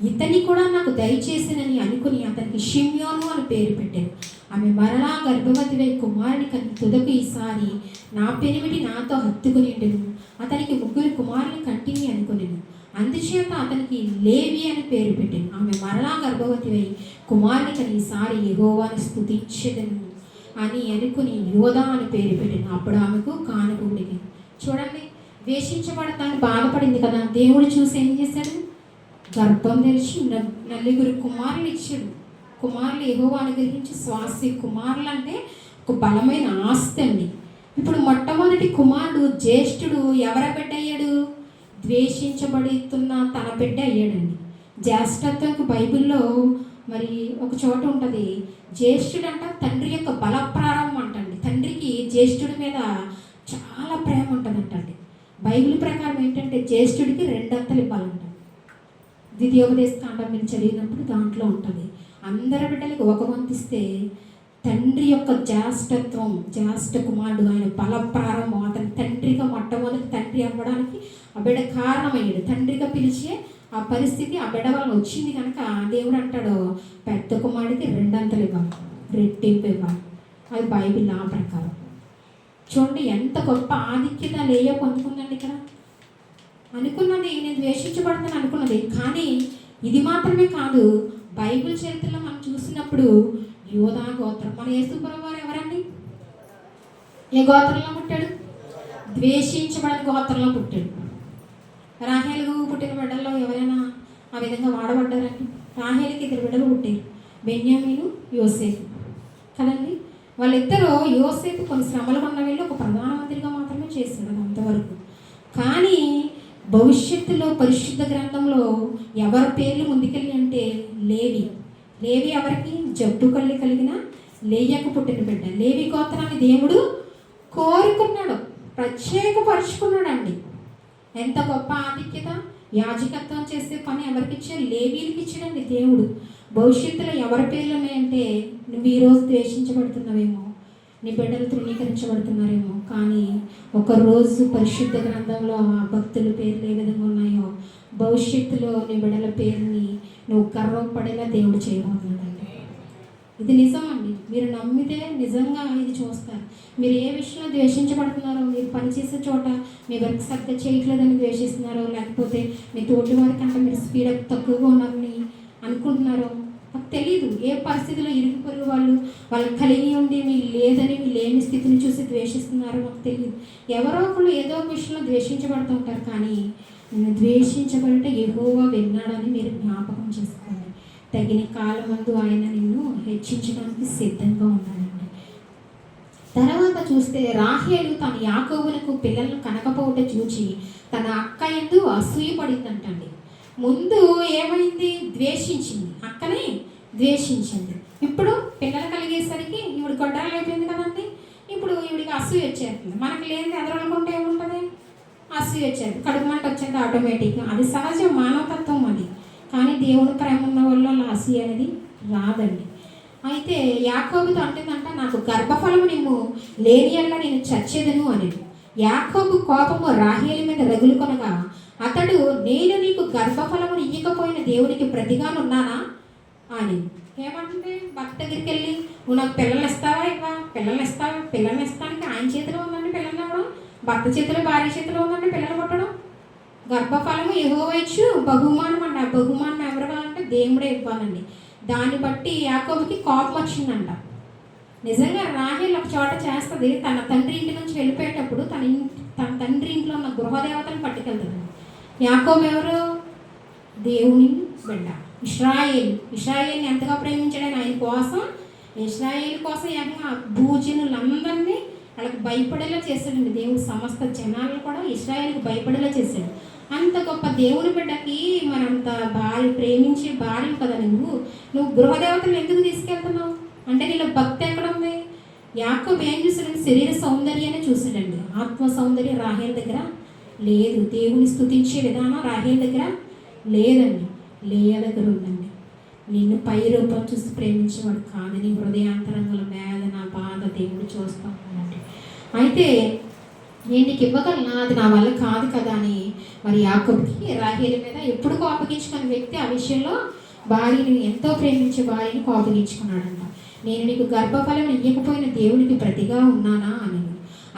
ఇతని కూడా నాకు దయచేసినని అనుకుని అతనికి షిమ్యోను అని పేరు పెట్టాను. ఆమె మరలా గర్భవతివై కుమారుని కని తుదకు ఈసారి నా పెనిమిటి నాతో హత్తుకుని ఉండెను. అతనికి 3 కుమారుని కంటిని అనుకునేను. అందుచేత అతనికి లేవి అని పేరు పెట్టాను. ఆమె మరలా గర్భవతివై కుమారుని కని ఈసారి యెహోవాను స్తుతించెదను అని అనుకుని యోధా అని పేరు పెట్టాను. అప్పుడు ఆమెకు కానుక ఉడిగింది. చూడండి, ద్వేషించబడతాను బాధపడింది కదా, దేవుడు చూసి ఏం చేశాడు? గర్భం తెరిచి 4 కుమారులు ఇచ్చాడు. కుమారులు యెహోవా అనుగ్రహించి స్వాస్య. కుమారులు అంటే ఒక బలమైన ఆస్తి అండి. ఇప్పుడు మొట్టమొదటి కుమారుడు జ్యేష్ఠుడు ఎవరి బిడ్డ అయ్యాడు? ద్వేషించబడుతున్న తన బిడ్డ అయ్యాడండి. జ్యేష్ఠత్వంకు బైబిల్లో మరి ఒక చోట ఉంటుంది, జ్యేష్ఠుడు అంట తండ్రి యొక్క బల ప్రారంభం అంటండి. తండ్రికి జ్యేష్ఠుడి మీద చాలా ప్రేమ ఉంటుందంటండి. బైబిల్ ప్రకారం ఏంటంటే జ్యేష్ఠుడికి 2 అంతలు ఇవ్వాలంట. ద్వితీయోపదేశ కాండం మీరు చదివినప్పుడు దాంట్లో ఉంటుంది. అందరి బిడ్డలకి 1 వంతు ఇస్తే తండ్రి యొక్క జ్యేష్ఠత్వం, జ్యేష్ఠ కుమారుడు ఆయన బల ప్రారంభం, అతని తండ్రిగా మొట్టమొదటి తండ్రి అవ్వడానికి ఆ బిడ్డ కారణమయ్యాడు. తండ్రిగా పిలిచే ఆ పరిస్థితి ఆ బిడ్డ వల్ల వచ్చింది కనుక దేవుడు అంటాడు, పెద్ద కుమారుడికి 2 అంతలు ఇవ్వాలి, రెట్టింపు ఇవ్వాలి. అది బైబిల్ ఆ ప్రకారం. చూడండి ఎంత గొప్ప ఆధిక్యత లేయ పొందుకుందండి ఇక్కడ. అనుకున్నది నేను ద్వేషించబడుతున్నాను అనుకున్నది, కానీ ఇది మాత్రమే కాదు. బైబిల్ చరిత్రలో మనం చూసినప్పుడు యోధా గోత్రం, మన యేసుప్రభువు వారు ఎవరండి? ఏ గోత్రంలో పుట్టాడు? ద్వేషించబడిన గోత్రంలో పుట్టాడు. రాహేలుకు పుట్టిన బిడ్డల్లో ఎవరైనా ఆ విధంగా వాడబడ్డారండి? రాహేలుకి 2 బిడ్డలు పుట్టారు, బెన్యామీను, యోసేపు కదండి. వాళ్ళిద్దరూ, యోసేపు కొన్ని శ్రమలు ఉన్న వెళ్ళి ఒక ప్రధానమంత్రిగా మాత్రమే చేశాడు అంతవరకు. కానీ భవిష్యత్తులో పరిశుద్ధ గ్రంథంలో ఎవరి పేర్లు ముందుకెళ్ళి అంటే లేవి. లేవి ఎవరికి? జబ్బు కలిగిన లేయకు పుట్టిన బిడ్డ. లేవి గోత్రాన్ని దేవుడు కోరుకున్నాడు, ప్రత్యేకపరుచుకున్నాడండి. ఎంత గొప్ప ఆధిక్యత! యాజకత్వం చేసే పని ఎవరికి ఇచ్చాడు? లేవీలకి ఇచ్చాడండి దేవుడు. భవిష్యత్తులో ఎవరి పేర్లు ఉన్నాయంటే, నువ్వు ఈరోజు ద్వేషించబడుతున్నావేమో, నీ బిడ్డలు తృణీకరించబడుతున్నారేమో, కానీ ఒకరోజు పరిశుద్ధ గ్రంథంలో ఆ భక్తుల పేర్లు ఏ విధంగా ఉన్నాయో భవిష్యత్తులో నీ బిడ్డల పేరుని నువ్వు గర్వపడేలా దేవుడు చేయబోతున్నాడండి. ఇది నిజం అండి. మీరు నమ్మితే నిజంగా ఇది చూస్తారు. మీరు ఏ విషయంలో ద్వేషించబడుతున్నారో, మీరు పనిచేసే చోట మీ వర్క్ సరిగ్గా చేయట్లేదని ద్వేషిస్తున్నారో, లేకపోతే మీ తోటి వారి కంటే మీరు స్పీడప్ తక్కువగా ఉన్నారని అనుకుంటున్నారో, నాకు తెలియదు. ఏ పరిస్థితిలో ఇరుగు పొరుగు వాళ్ళకి కలిగి ఉండి మీరు లేదని, మీ లేని స్థితిని చూసి ద్వేషిస్తున్నారో నాకు తెలియదు. ఎవరో ఒకళ్ళు ఏదో ఒక విషయంలో ద్వేషించబడుతూ ఉంటారు, కానీ నేను ద్వేషించబడితే యెహోవా విన్నాడని మీరు జ్ఞాపకం చేసుకోండి. తగిన కాలమందు ఆయన నిన్ను హెచ్చించడానికి సిద్ధంగా ఉన్నాడండి. తర్వాత చూస్తే రాహేలు తన యాకోబునకు పిల్లలను కనకపోవట చూచి తన అక్క యందు అసూయపడిందంటండి. ముందు ఏమైంది? ద్వేషించింది, అక్కనే ద్వేషించింది. ఇప్పుడు పిల్లలు కలిగేసరికి ఈవిడ గొడ్డలు అయిపోయింది కదండి. ఇప్పుడు ఈవిడికి అసూయ వచ్చేస్తుంది. మనకు లేనిది ఎదరనుకుంటే ఏముంటుంది? అసూయ వచ్చేది, కడుపు మంట వచ్చేది ఆటోమేటిక్గా. అది సహజం, మానవతత్వం అది. కానీ దేవుని ప్రేమ ఉన్న వాళ్ళు అలా అసూయ అనేది రాదండి. అయితే యాకోబుతో అంటుందంట, నాకు గర్భఫలము నిన్ను లేని యెడల నేను చచ్చేదను అనేది. యాకోబు కోపము రాహేలు మీద రగులుకొనగా అతడు, నేను నీకు గర్భఫలమును ఇయ్యకపోయిన దేవునికి ప్రతిగానున్నానా అని. ఏమంటుంది? భర్త దగ్గరికి వెళ్ళి, నువ్వు నాకు పిల్లలు ఇస్తావా ఇవ్వా, పిల్లలు ఇస్తావా, పిల్లల్ని ఇస్తానికి ఆయన చేతిలో ఉందండి పిల్లలు ఇవ్వడం, భర్త చేతిలో భార్య చేతిలో ఉందండి పిల్లలు పుట్టడం. గర్భఫలము యెహోవా ఇచ్చు బహుమానం అండి. ఆ బహుమానం ఎవరు ఇవ్వాలంటే దేవుడే ఇవ్వాలండి. దాన్ని బట్టి యాకోబుకి కోపం వచ్చిందంట. నిజంగా రాహేల్ ఒక చోట చేస్తుంది, తన తండ్రి ఇంటి నుంచి వెళ్ళిపోయేటప్పుడు తన తండ్రి ఇంట్లో ఉన్న గృహదేవతను పట్టుకెళ్తుంది. యాకోబు ఎవరు? దేవుని బిడ్డ, ఇశ్రాయేల్ని ఎంతగా ప్రేమించాడని ఆయన కోసం, ఇశ్రాయేల్ కోసం ఏకంగా భూజనులందరినీ వాళ్ళకి భయపడేలా చేశాడండి దేవుడు. సమస్త జనాలను కూడా ఇశ్రాయేల్కి భయపడేలా చేశాడు. అంత గొప్ప దేవుని బిడ్డకి మనంత ప్రేమించే భార్య కదా నువ్వు గృహదేవతలు ఎందుకు తీసుకెళ్తున్నావు అంటే నీలో భక్తి ఎక్కడ ఉంది? యాకోబు ఏం చూసాడండి? శరీర సౌందర్యాన్ని చూసాడండి. ఆత్మ సౌందర్యం రాహేల్ దగ్గర లేదు. దేవుని స్తుతించే విధానం రాహేల్ దగ్గర లేదండి. లేయ దగ్గర ఉందండి. నిన్ను పై రూపం చూసి ప్రేమించేవాడు కాదు, నీ హృదయాంతరంగంలో వేదన బాధ దేవుడు చూస్తూ ఉన్నాడండి. అయితే నేను నీకు ఇవ్వగలనా, అది నా వల్ల కాదు కదా అని మరి యాకోబుకి రాహేలు మీద ఎప్పుడు కోపగించుకున్న వ్యక్తి ఆ విషయంలో భార్యని, ఎంతో ప్రేమించే భార్యని కోపగించుకున్నాడంట. నేను నీకు గర్భఫలం ఇవ్వకపోయిన దేవునికి ప్రతిగా ఉన్నానా అని.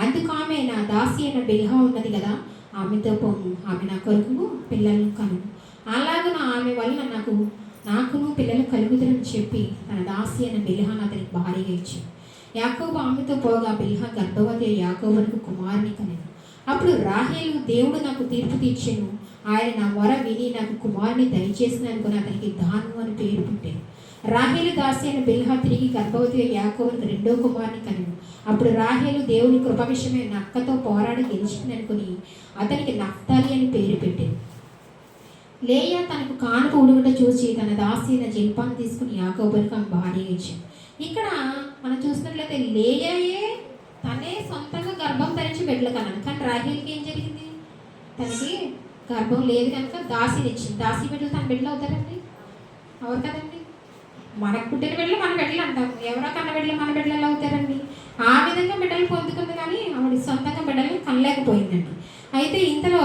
అందుకు ఆమె, నా దాసి అయిన బిల్హా ఉన్నది కదా, ఆమెతో పోము, ఆమె నా కొరకు పిల్లలను కను, అలాగన ఆమె వల్ల నాకును పిల్లలు కలుగుతారని చెప్పి తన దాసి అయిన బిల్హాను అతనికి భార్యగా ఇచ్చింది. యాకోబు ఆమెతో పోగా బిల్హా గర్భవతి యాకోబునకు కుమారుని కనెను. అప్పుడు రాహేలు, దేవుడు నాకు తీర్పు తీర్చెను, ఆయన నా మొర విని నాకు కుమారుని దయచేసిన అనుకుని అతనికి దాను అని పేరు పెట్టాను. రాహేలు దాసి అయిన బిల్హా తిరిగి గర్భవతిగా యాకోబునికి రెండో కుమారుని కనెను. అప్పుడు రాహేలు దేవుని కృప విషయమే నక్కతో పోరాడి గెలిచింది అనుకుని అతనికి నఫ్తాలి అని పేరు పెట్టాను. లేయా తనకు కానుక ఉడుగుట చూసి తన దాసి అయిన జిల్పాను తీసుకుని యాకోబునికి ఆమె భార్య ఇచ్చింది. ఇక్కడ మనం చూసినట్లయితే లేయాయే తనే సొంతంగా గర్భం ధరించి బిడ్డలు కన్నాను. కానీ రాహేల్కి ఏం జరిగింది? తనకి గర్భం లేదు కనుక దాసిని ఇచ్చింది. దాసి బిడ్డలు తన బిడ్డలు అవుతారండి? అవరు కదండి. మనకు పుట్టిన బిడ్డలు మన బిడ్డలు అంటాం, ఎవరో కన్న బిడ్డలు మన బిడ్డలు ఎలా అవుతారండి? ఆ విధంగా బిడ్డలు పొందుకుంది, కానీ ఆవిడ సొంతంగా బిడ్డలు కనలేకపోయిందండి. అయితే ఇంతలో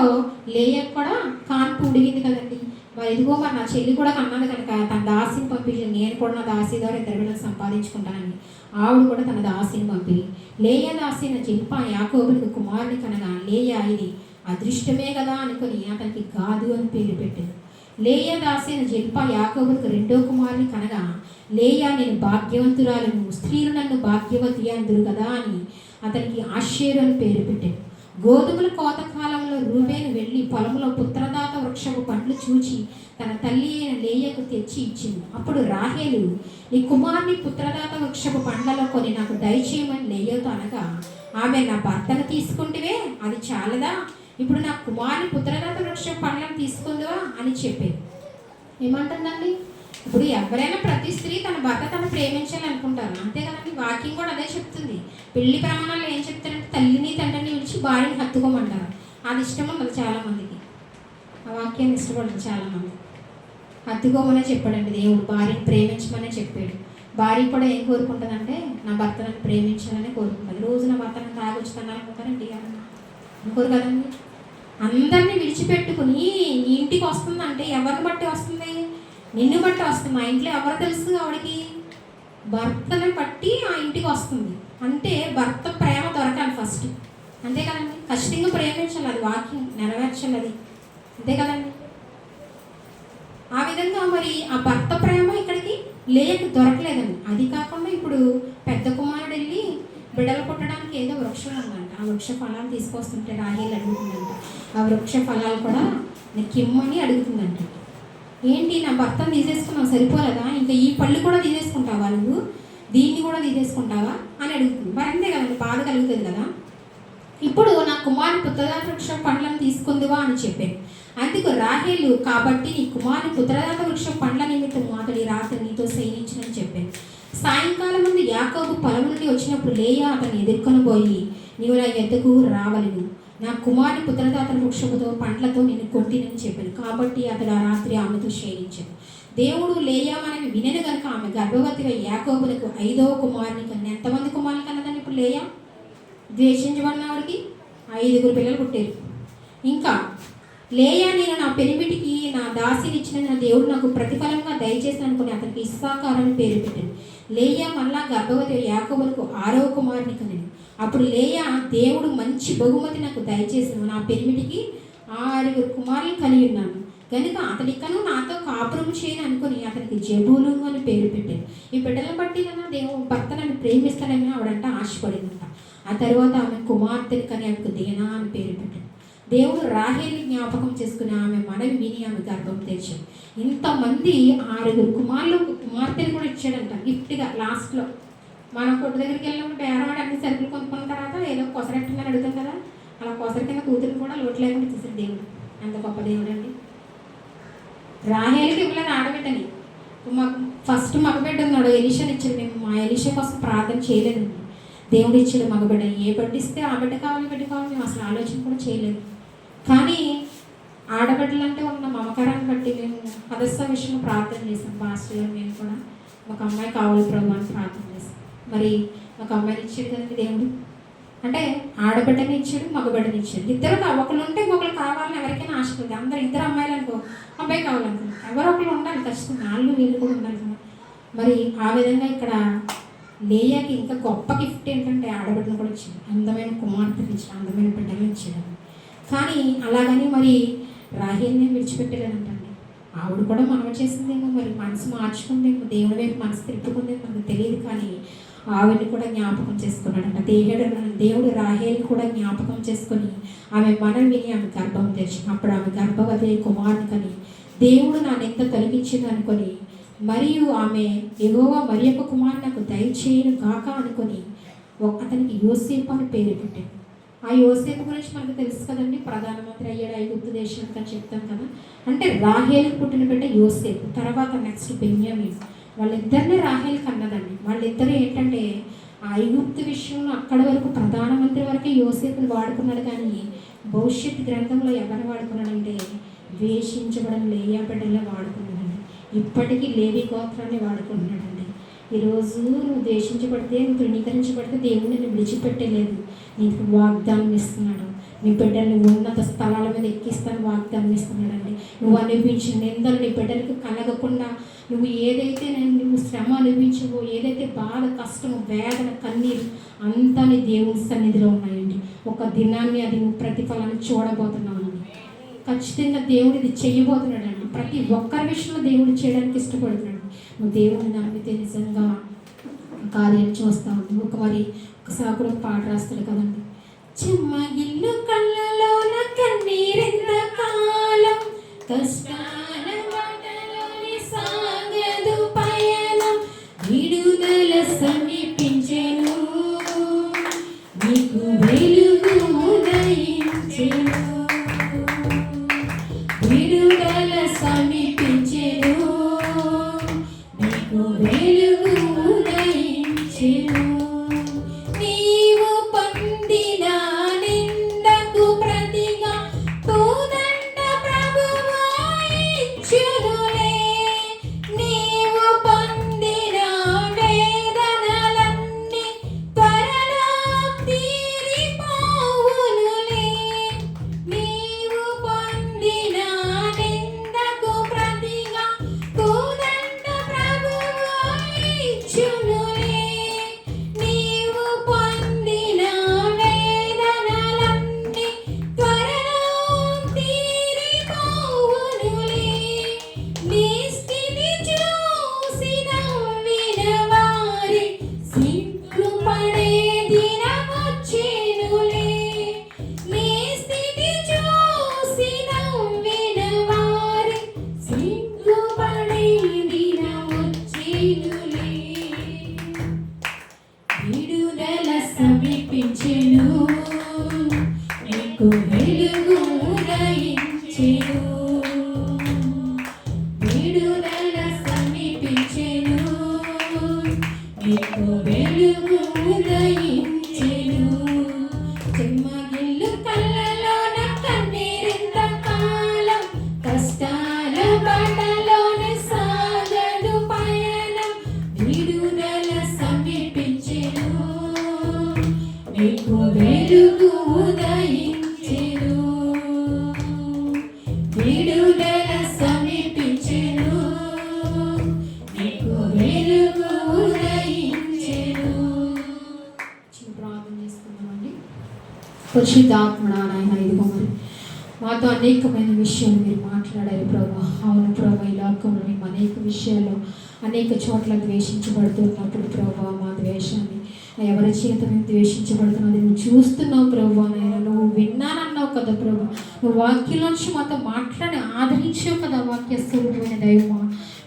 లేయకు కూడా కాన్పు ఉడిగింది కదండి. మరి ఇదిగో మరి నా చెల్లి కూడా కన్నది కనుక తన దాసిని పంపించింది, నేను కూడా నా దాసి ద్వారా ఇద్దరు బిడ్డలు సంపాదించుకుంటానని ఆవిడ కూడా తన దాసిని పంపి లేయా దాసి అయిన జిల్పా యాకోబునికి కుమారుని కనగా లేయా ఇది అదృష్టమే కదా అనుకుని అతనికి గాదు అని పేరు పెట్టింది. లేయా దాసి అయిన జిల్పా యాకోబునికి రెండో కుమారుని కనగా లేయా, నేను భాగ్యవంతురాలను, స్త్రీలు నన్ను భాగ్యవతి అందురు కదా అని అతనికి ఆషేరు అని పేరు పెట్టాడు. గోధుమల కోత కాలంలో రూబేను వెళ్ళి పొలంలో పుత్రదాత వృక్షపు పండ్లు చూచి తన తల్లి అయిన లేయకు తెచ్చి ఇచ్చింది. అప్పుడు రాహేలు, నీ కుమారుని పుత్రదాత వృక్షపు పండ్లలో కొని నాకు దయచేయమని లేయతో అనగా ఆమె, నా భర్తను తీసుకుంటేవే అది చాలదా, ఇప్పుడు నా కుమారుని పుత్రదాత వృక్షపు పండ్లను తీసుకుందివా అని చెప్పేది. ఏమంటుందండి? ఇప్పుడు ఎవరైనా ప్రతి స్త్రీ తన భర్త తను ప్రేమించాలనుకుంటారు, అంతే కదండి. వాక్యం కూడా అదే చెప్తుంది. పెళ్లి ప్రమాణాలు ఏం చెప్తారంటే తల్లిని తండ్రిని విడిచి భార్యని హత్తుకోమంటారు. అది ఇష్టం ఉండదు చాలామందికి, ఆ వాక్యాన్ని ఇష్టపడదు చాలామంది. హత్తుకోమనే చెప్పాడండి దేవుడు, భార్యని ప్రేమించమనే చెప్పాడు. భార్య కూడా ఏం కోరుకుంటుందంటే నా భర్తను ప్రేమించాలని కోరుకుంటుంది. రోజు నా భర్తను తాగొచ్చుతాననుకుంటారండి, అనుకోరు కదండి. అందరినీ విడిచిపెట్టుకుని ఇంటికి వస్తుందంటే ఎవరిని బట్టి వస్తుంది? నిన్ను బట్టి వస్తుంది. మా ఇంట్లో ఎవరు తెలుసు ఆవిడకి? భర్తను బట్టి ఆ ఇంటికి వస్తుంది. అంటే భర్త ప్రేమ దొరకాలి ఫస్ట్, అంతే కదండి. ఖచ్చితంగా ప్రేమించాలి, అది వాక్యం నెరవేర్చాలి, అది అంతే కదండి. ఆ విధంగా మరి ఆ భర్త ప్రేమ ఇక్కడికి లేయకు దొరకలేదండి. అది కాకుండా ఇప్పుడు పెద్ద కుమారుడు వెళ్ళి బిడ్డలు పుట్టడానికి ఏదో వృక్షం ఉందంట, ఆ వృక్ష ఫలాలు తీసుకొస్తుంటే రాహేలు అడుగుతుందంట. ఆ వృక్ష ఫలాలు కూడా నీకు ఇమ్మని అడుగుతుందంట. ఏంటి, నా భర్తను తీసేసుకున్నావు సరిపోలేదా, ఇంకా ఈ పళ్ళు కూడా తీసేసుకుంటావా, నువ్వు దీన్ని కూడా తీసేసుకుంటావా అని అడుగుతుంది. మరి అంతే కదండి, బాధ కలుగుతుంది కదా. ఇప్పుడు నా కుమారుని పుత్రదాత వృక్షం పండ్లను తీసుకుందివా అని చెప్పాను. అందుకు రాహేలు, కాబట్టి నీ కుమారుని పుత్రదాత వృక్షం పండ్ల నిమిత్తం అతడి రాత్రి నీతో శయనించనని చెప్పాను. సాయంకాలం ముందు యాకోబు పొలం నుండి వచ్చినప్పుడు లేయా అతన్ని ఎదుర్కొని పోయి, నీవు నా ఎద్దకు రావలను, నా కుమారుని పుత్రదాత వృక్షముతో పండ్లతో నేను కొట్టినని చెప్పాను. కాబట్టి అతడు ఆ రాత్రి ఆమెతో శయనించాను. దేవుడు లేయా మనని వినను కనుక ఆమె గర్భవతిగా యాకోబులకు 5వ కుమారుని కన్నా. ఎంతమంది కుమారులు కన్నదని ఇప్పుడు లేయా? ద్వేషించబడిన వాడికి 5 పిల్లలు పుట్టారు. ఇంకా లేయా, నేను నా పెనిమిటికి నా దాసిని ఇచ్చిన నా దేవుడు నాకు ప్రతిఫలంగా దయచేసి అనుకుని అతనికి ఇస్సాకారు అని పేరు పెట్టాను. లేయా మళ్ళా గర్భవతి యాకోబుకు 6వ కుమారుని కనెను. అప్పుడు లేయా, దేవుడు మంచి బహుమతి నాకు దయచేసిన నా పెనిమిటికి 6 కుమారులు కలిగి ఉన్నాను కనుక అతడికను నాతో కాపురం చేయని అనుకుని అతనికి జబూలు అని పేరు పెట్టాను. ఈ బిడ్డలను బట్టి కన్నా దేవుడు భర్త నన్ను ప్రేమిస్తానని ఆవిడంట ఆశపడిందంట. ఆ తర్వాత ఆమె కుమార్తెని కని ఆమెకు దీనా అని పేరు పెట్టాను. దేవుడు రాహేలు జ్ఞాపకం చేసుకుని ఆమె మనవి విని ఆమె గర్భం తెచ్చాడు. ఇంతమంది 6 కుమార్తెలు కూడా ఇచ్చాడంట గిఫ్ట్గా. లాస్ట్లో మనం కొట్టు దగ్గరికి వెళ్ళినప్పుడు బేరవాడు అన్ని సరుకులు కొనుక్కున్న తర్వాత ఏదో కొసరెట్టని అడుగుతాం కదా, అలా కొసరి కింద కూతురు కూడా లోటు లేకుండా ఇచ్చేసాడు దేవుడు. అంత గొప్ప దేవుడు అండి. రాహేలుకి ఇవ్వలేదు ఆడబిడ్డని. మాకు ఫస్ట్ మగబిడ్డ ఉన్నాడు, ఎలీషాని ఇచ్చాడు. మేము మా ఎలీషా కోసం ప్రార్థన చేయలేదండి. దేవుడు ఇచ్చాడు మగబిడ్డ. ఏ బిడ్డ ఇస్తే ఆ బిడ్డ కావాలి మేము అసలు ఆలోచన కూడా చేయలేదు. కానీ ఆడబిడ్డలు అంటే ఉన్న మమకారాన్ని బట్టి మేము పదస్స విషయంలో ప్రార్థన చేసాం. పాస్టర్ గారు మేము కూడా మాకు అమ్మాయి కావాలి ప్రభు అని ప్రార్థన చేసాం. మరి మాకు అమ్మాయిని ఇచ్చాడు కదండి దేవుడు. అంటే ఆడబిడ్డని ఇచ్చాడు, మగబిడ్డని ఇచ్చాడు. ఇద్దరు ఒకళ్ళు ఉంటే ఒకళ్ళు కావాలని ఎవరికైనా ఆశ ఉంది. అందరూ ఇద్దరు అమ్మాయిలు అనుకో అబ్బాయి కావాలనుకో ఎవరో ఒకళ్ళు ఉండాలి ఖచ్చితంగా, వాళ్ళు వీళ్ళు కూడా ఉండాలి కదా. మరి ఆ విధంగా ఇక్కడ లేయాకి ఇంకా గొప్ప గిఫ్ట్ ఏంటంటే ఆడబిడ్డను కూడా ఇచ్చాడు, అందమైన కుమార్తెను ఇచ్చాడు, అందమైన బిడ్డలను ఇచ్చాడు. కానీ అలాగని మరి రాహేల్ని విడిచిపెట్టలేదంటండి. ఆవిడ కూడా మనవ చేసిందేమో, మరి మనసు మార్చుకుందేమో, దేవుడి వైపు మనసు తిప్పుకుందేమో మనకు తెలియదు. కానీ ఆవిడని కూడా జ్ఞాపకం చేసుకున్నాడంట దేవుడు. రాహేల్ని కూడా జ్ఞాపకం చేసుకొని ఆమె మనం విని ఆమె గర్భం తెచ్చి అప్పుడు ఆమె గర్భవతి కుమారుని కని దేవుడు నా నింద తొలగించింది అనుకొని, మరియు ఆమె యెహోవా మరి యొక్క కుమారుని నాకు దయచేయను గాక అనుకొని అతనికి యోసేపు అని పేరు పెట్టాడు. ఆ యోసేపు గురించి మనకు తెలుసు కదండి, ప్రధానమంత్రి అయ్యాడు ఐగుప్తు దేశానికి అని చెప్తాం కదా. అంటే రాహేలుకు పుట్టిన బిడ్డ యోసేపు, తర్వాత నెక్స్ట్ బెన్యామీన్. వాళ్ళిద్దరినే రాహేలు కన్నదండి. వాళ్ళిద్దరూ ఏంటంటే ఆ ఐగుప్తు విషయంలో అక్కడి వరకు ప్రధానమంత్రి వరకే యోసేపుని వాడుకున్నాడు. కానీ భవిష్యత్ గ్రంథంలో ఎవరు వాడుకున్నాడంటే ద్వేషించబడిన లేయా బిడ్డలే వాడుకున్నాడండి. ఇప్పటికీ లేవి గోత్రాన్ని వాడుకుంటున్నాడండి. ఈరోజు నువ్వు ద్వేషించబడితే, నువ్వు తృణీకరించబడితే దేవుడు నిన్ను విడిచిపెట్టలేదు. నీకు వాగ్దానం ఇస్తున్నాడు. నీ బిడ్డల్ని ఉన్నత స్థలాల మీద ఎక్కిస్తాను వాగ్దానం ఇస్తున్నాడండి. నువ్వు అనుభవించిన నిందలు నీ బిడ్డలకు కలగకుండా నువ్వు ఏదైతే నువ్వు శ్రమ అనుభవించవో, ఏదైతే బాధ, కష్టము, వేదన, కన్నీరు అంతా నీ దేవుని సన్నిధిలో ఉన్నాయండి. ఒక దినాన్ని అది నువ్వు ప్రతిఫలాన్ని చూడబోతున్నావు. ఖచ్చితంగా దేవుడు ఇది చేయబోతున్నాడండి. ప్రతి ఒక్కరి విషయంలో దేవుడు చేయడానికి ఇష్టపడుతున్నాడు. నువ్వు దేవుడిని నమ్మితే నిజంగా కార్యం చూస్తావు. మరి ఒకసారి కూడా పాట రాస్తాడు కదండి. చెమ్మగిల్లు కళ్ళలోన కన్నీరెంత కాలం, కష్టాల బాటలోని సాగదు పయనం, విడుదల సమీపించెను, నీకు వెలుగు ఉదయించెను, విడుదల సమీపించెను, నీకు వెలుగు ఉదయించెను. నీవు పొందిన నిందకు ప్రతిగా పూదండ ప్రభువు ఇచ్చునులే. నీవు పొందిన వేదనలన్నీ త్వరలో తీరిపోవునులే. నీవు పొందిన నిందకు ప్రతిగా పూదండ ప్రభువు ఇచ్చునులే. నీవు పొందిన వేదనలన్నీ త్వరలో తీరిపోవునులే. నీ స్థితి చూసి నవ్విన వారి సిగ్గుపడే దినమొచ్చెనులే. నీ స్థితి చూసి నవ్విన వారి సిగ్గుపడే దినమొచ్చెనులే. విడుదల సమీపించెను, నీకు వెలుగు ఉదయించెను. విడుదల సమీపించెను, నీకు వెలుగు ఉదయించెను. చెమ్మగిల్లు కళ్ళలోన కన్నీరెంత కాలం, కష్టాల బాటలోన సాగదు పయనం, విడుదల సమీపించెను, నీకు వెలుగు ఉదయించెను. పరిశుద్ధాత్మడా నాయన, ఇదిగో మరి మాతో అనేకమైన విషయాలు మీరు మాట్లాడారు ప్రభా. అవును ప్రభా, ఈ లోకంలో మేము అనేక విషయాల్లో అనేక చోట్ల ద్వేషించబడుతున్నప్పుడు ప్రభా, మా ద్వేషాన్ని ఎవరి చేత మేము ద్వేషించబడుతున్నది నువ్వు చూస్తున్నావు ప్రభా. నాయన నువ్వు విన్నానన్నావు కదా ప్రభా, నువ్వు వాక్యంలోంచి మాతో మాట్లాడి ఆదరించావు కదా వాక్య స్వరూపమైన దైవమా.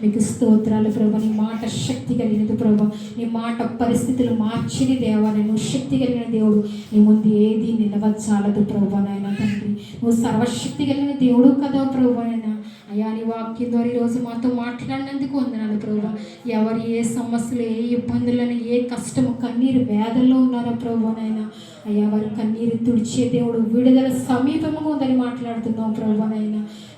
మీకు స్తోత్రాలు ప్రభా. నీ మాట శక్తి కలిగినది ప్రభా, నీ మాట పరిస్థితులు మార్చిని దేవా. నేను శక్తి కలిగిన దేవుడు, నీ ముందు ఏది నిలవచ్చాలదు ప్రభా. నాయన తండ్రి, నువ్వు సర్వశక్తి కలిగిన దేవుడు కదా ప్రభా. నాయన అయ్యా, నీ వాక్యం ద్వారా ఈరోజు మాతో మాట్లాడినందుకు వందనాలు ప్రభా. ఎవరు ఏ సమస్యలు, ఏ ఇబ్బందులను, ఏ కష్టము, కన్నీరు వేదల్లో ఉన్నారో ప్రభా. నాయన అయ్యా, వారి కన్నీరు తుడిచే దేవుడు, విడుదల సమీపంగా ఉందని మాట్లాడుతున్నావు ప్రభా. నాయన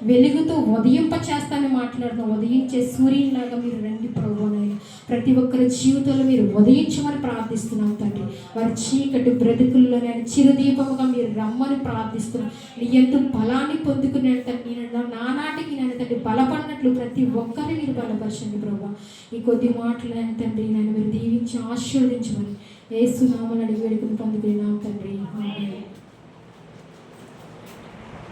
వెలుగుతో ఉదయింప చేస్తానని మాట్లాడుతున్నాం. ఉదయించే సూర్యునిలాగా మీరు రండి ప్రభా. నాయన ప్రతి ఒక్కరి జీవితంలో మీరు ఉదయించమని ప్రార్థిస్తున్నాం తండ్రి. వారి చీకటి బ్రతుకుల్లో నేను చిరుదీపముగా మీరు రమ్మని ప్రార్థిస్తున్నాం. నీ ఎంతో బలాన్ని పొందుకునే తండ్రి, నానాటికి నేను తండ్రి బలపడినట్లు ప్రతి ఒక్కరిని మీరు బలపరచండి ప్రభా. ఈ కొద్ది మాటలు నేను తండ్రి నన్ను మీరు దీవించి ఆశీర్వదించమని యేసు నామమున అడిగి వేడుకొని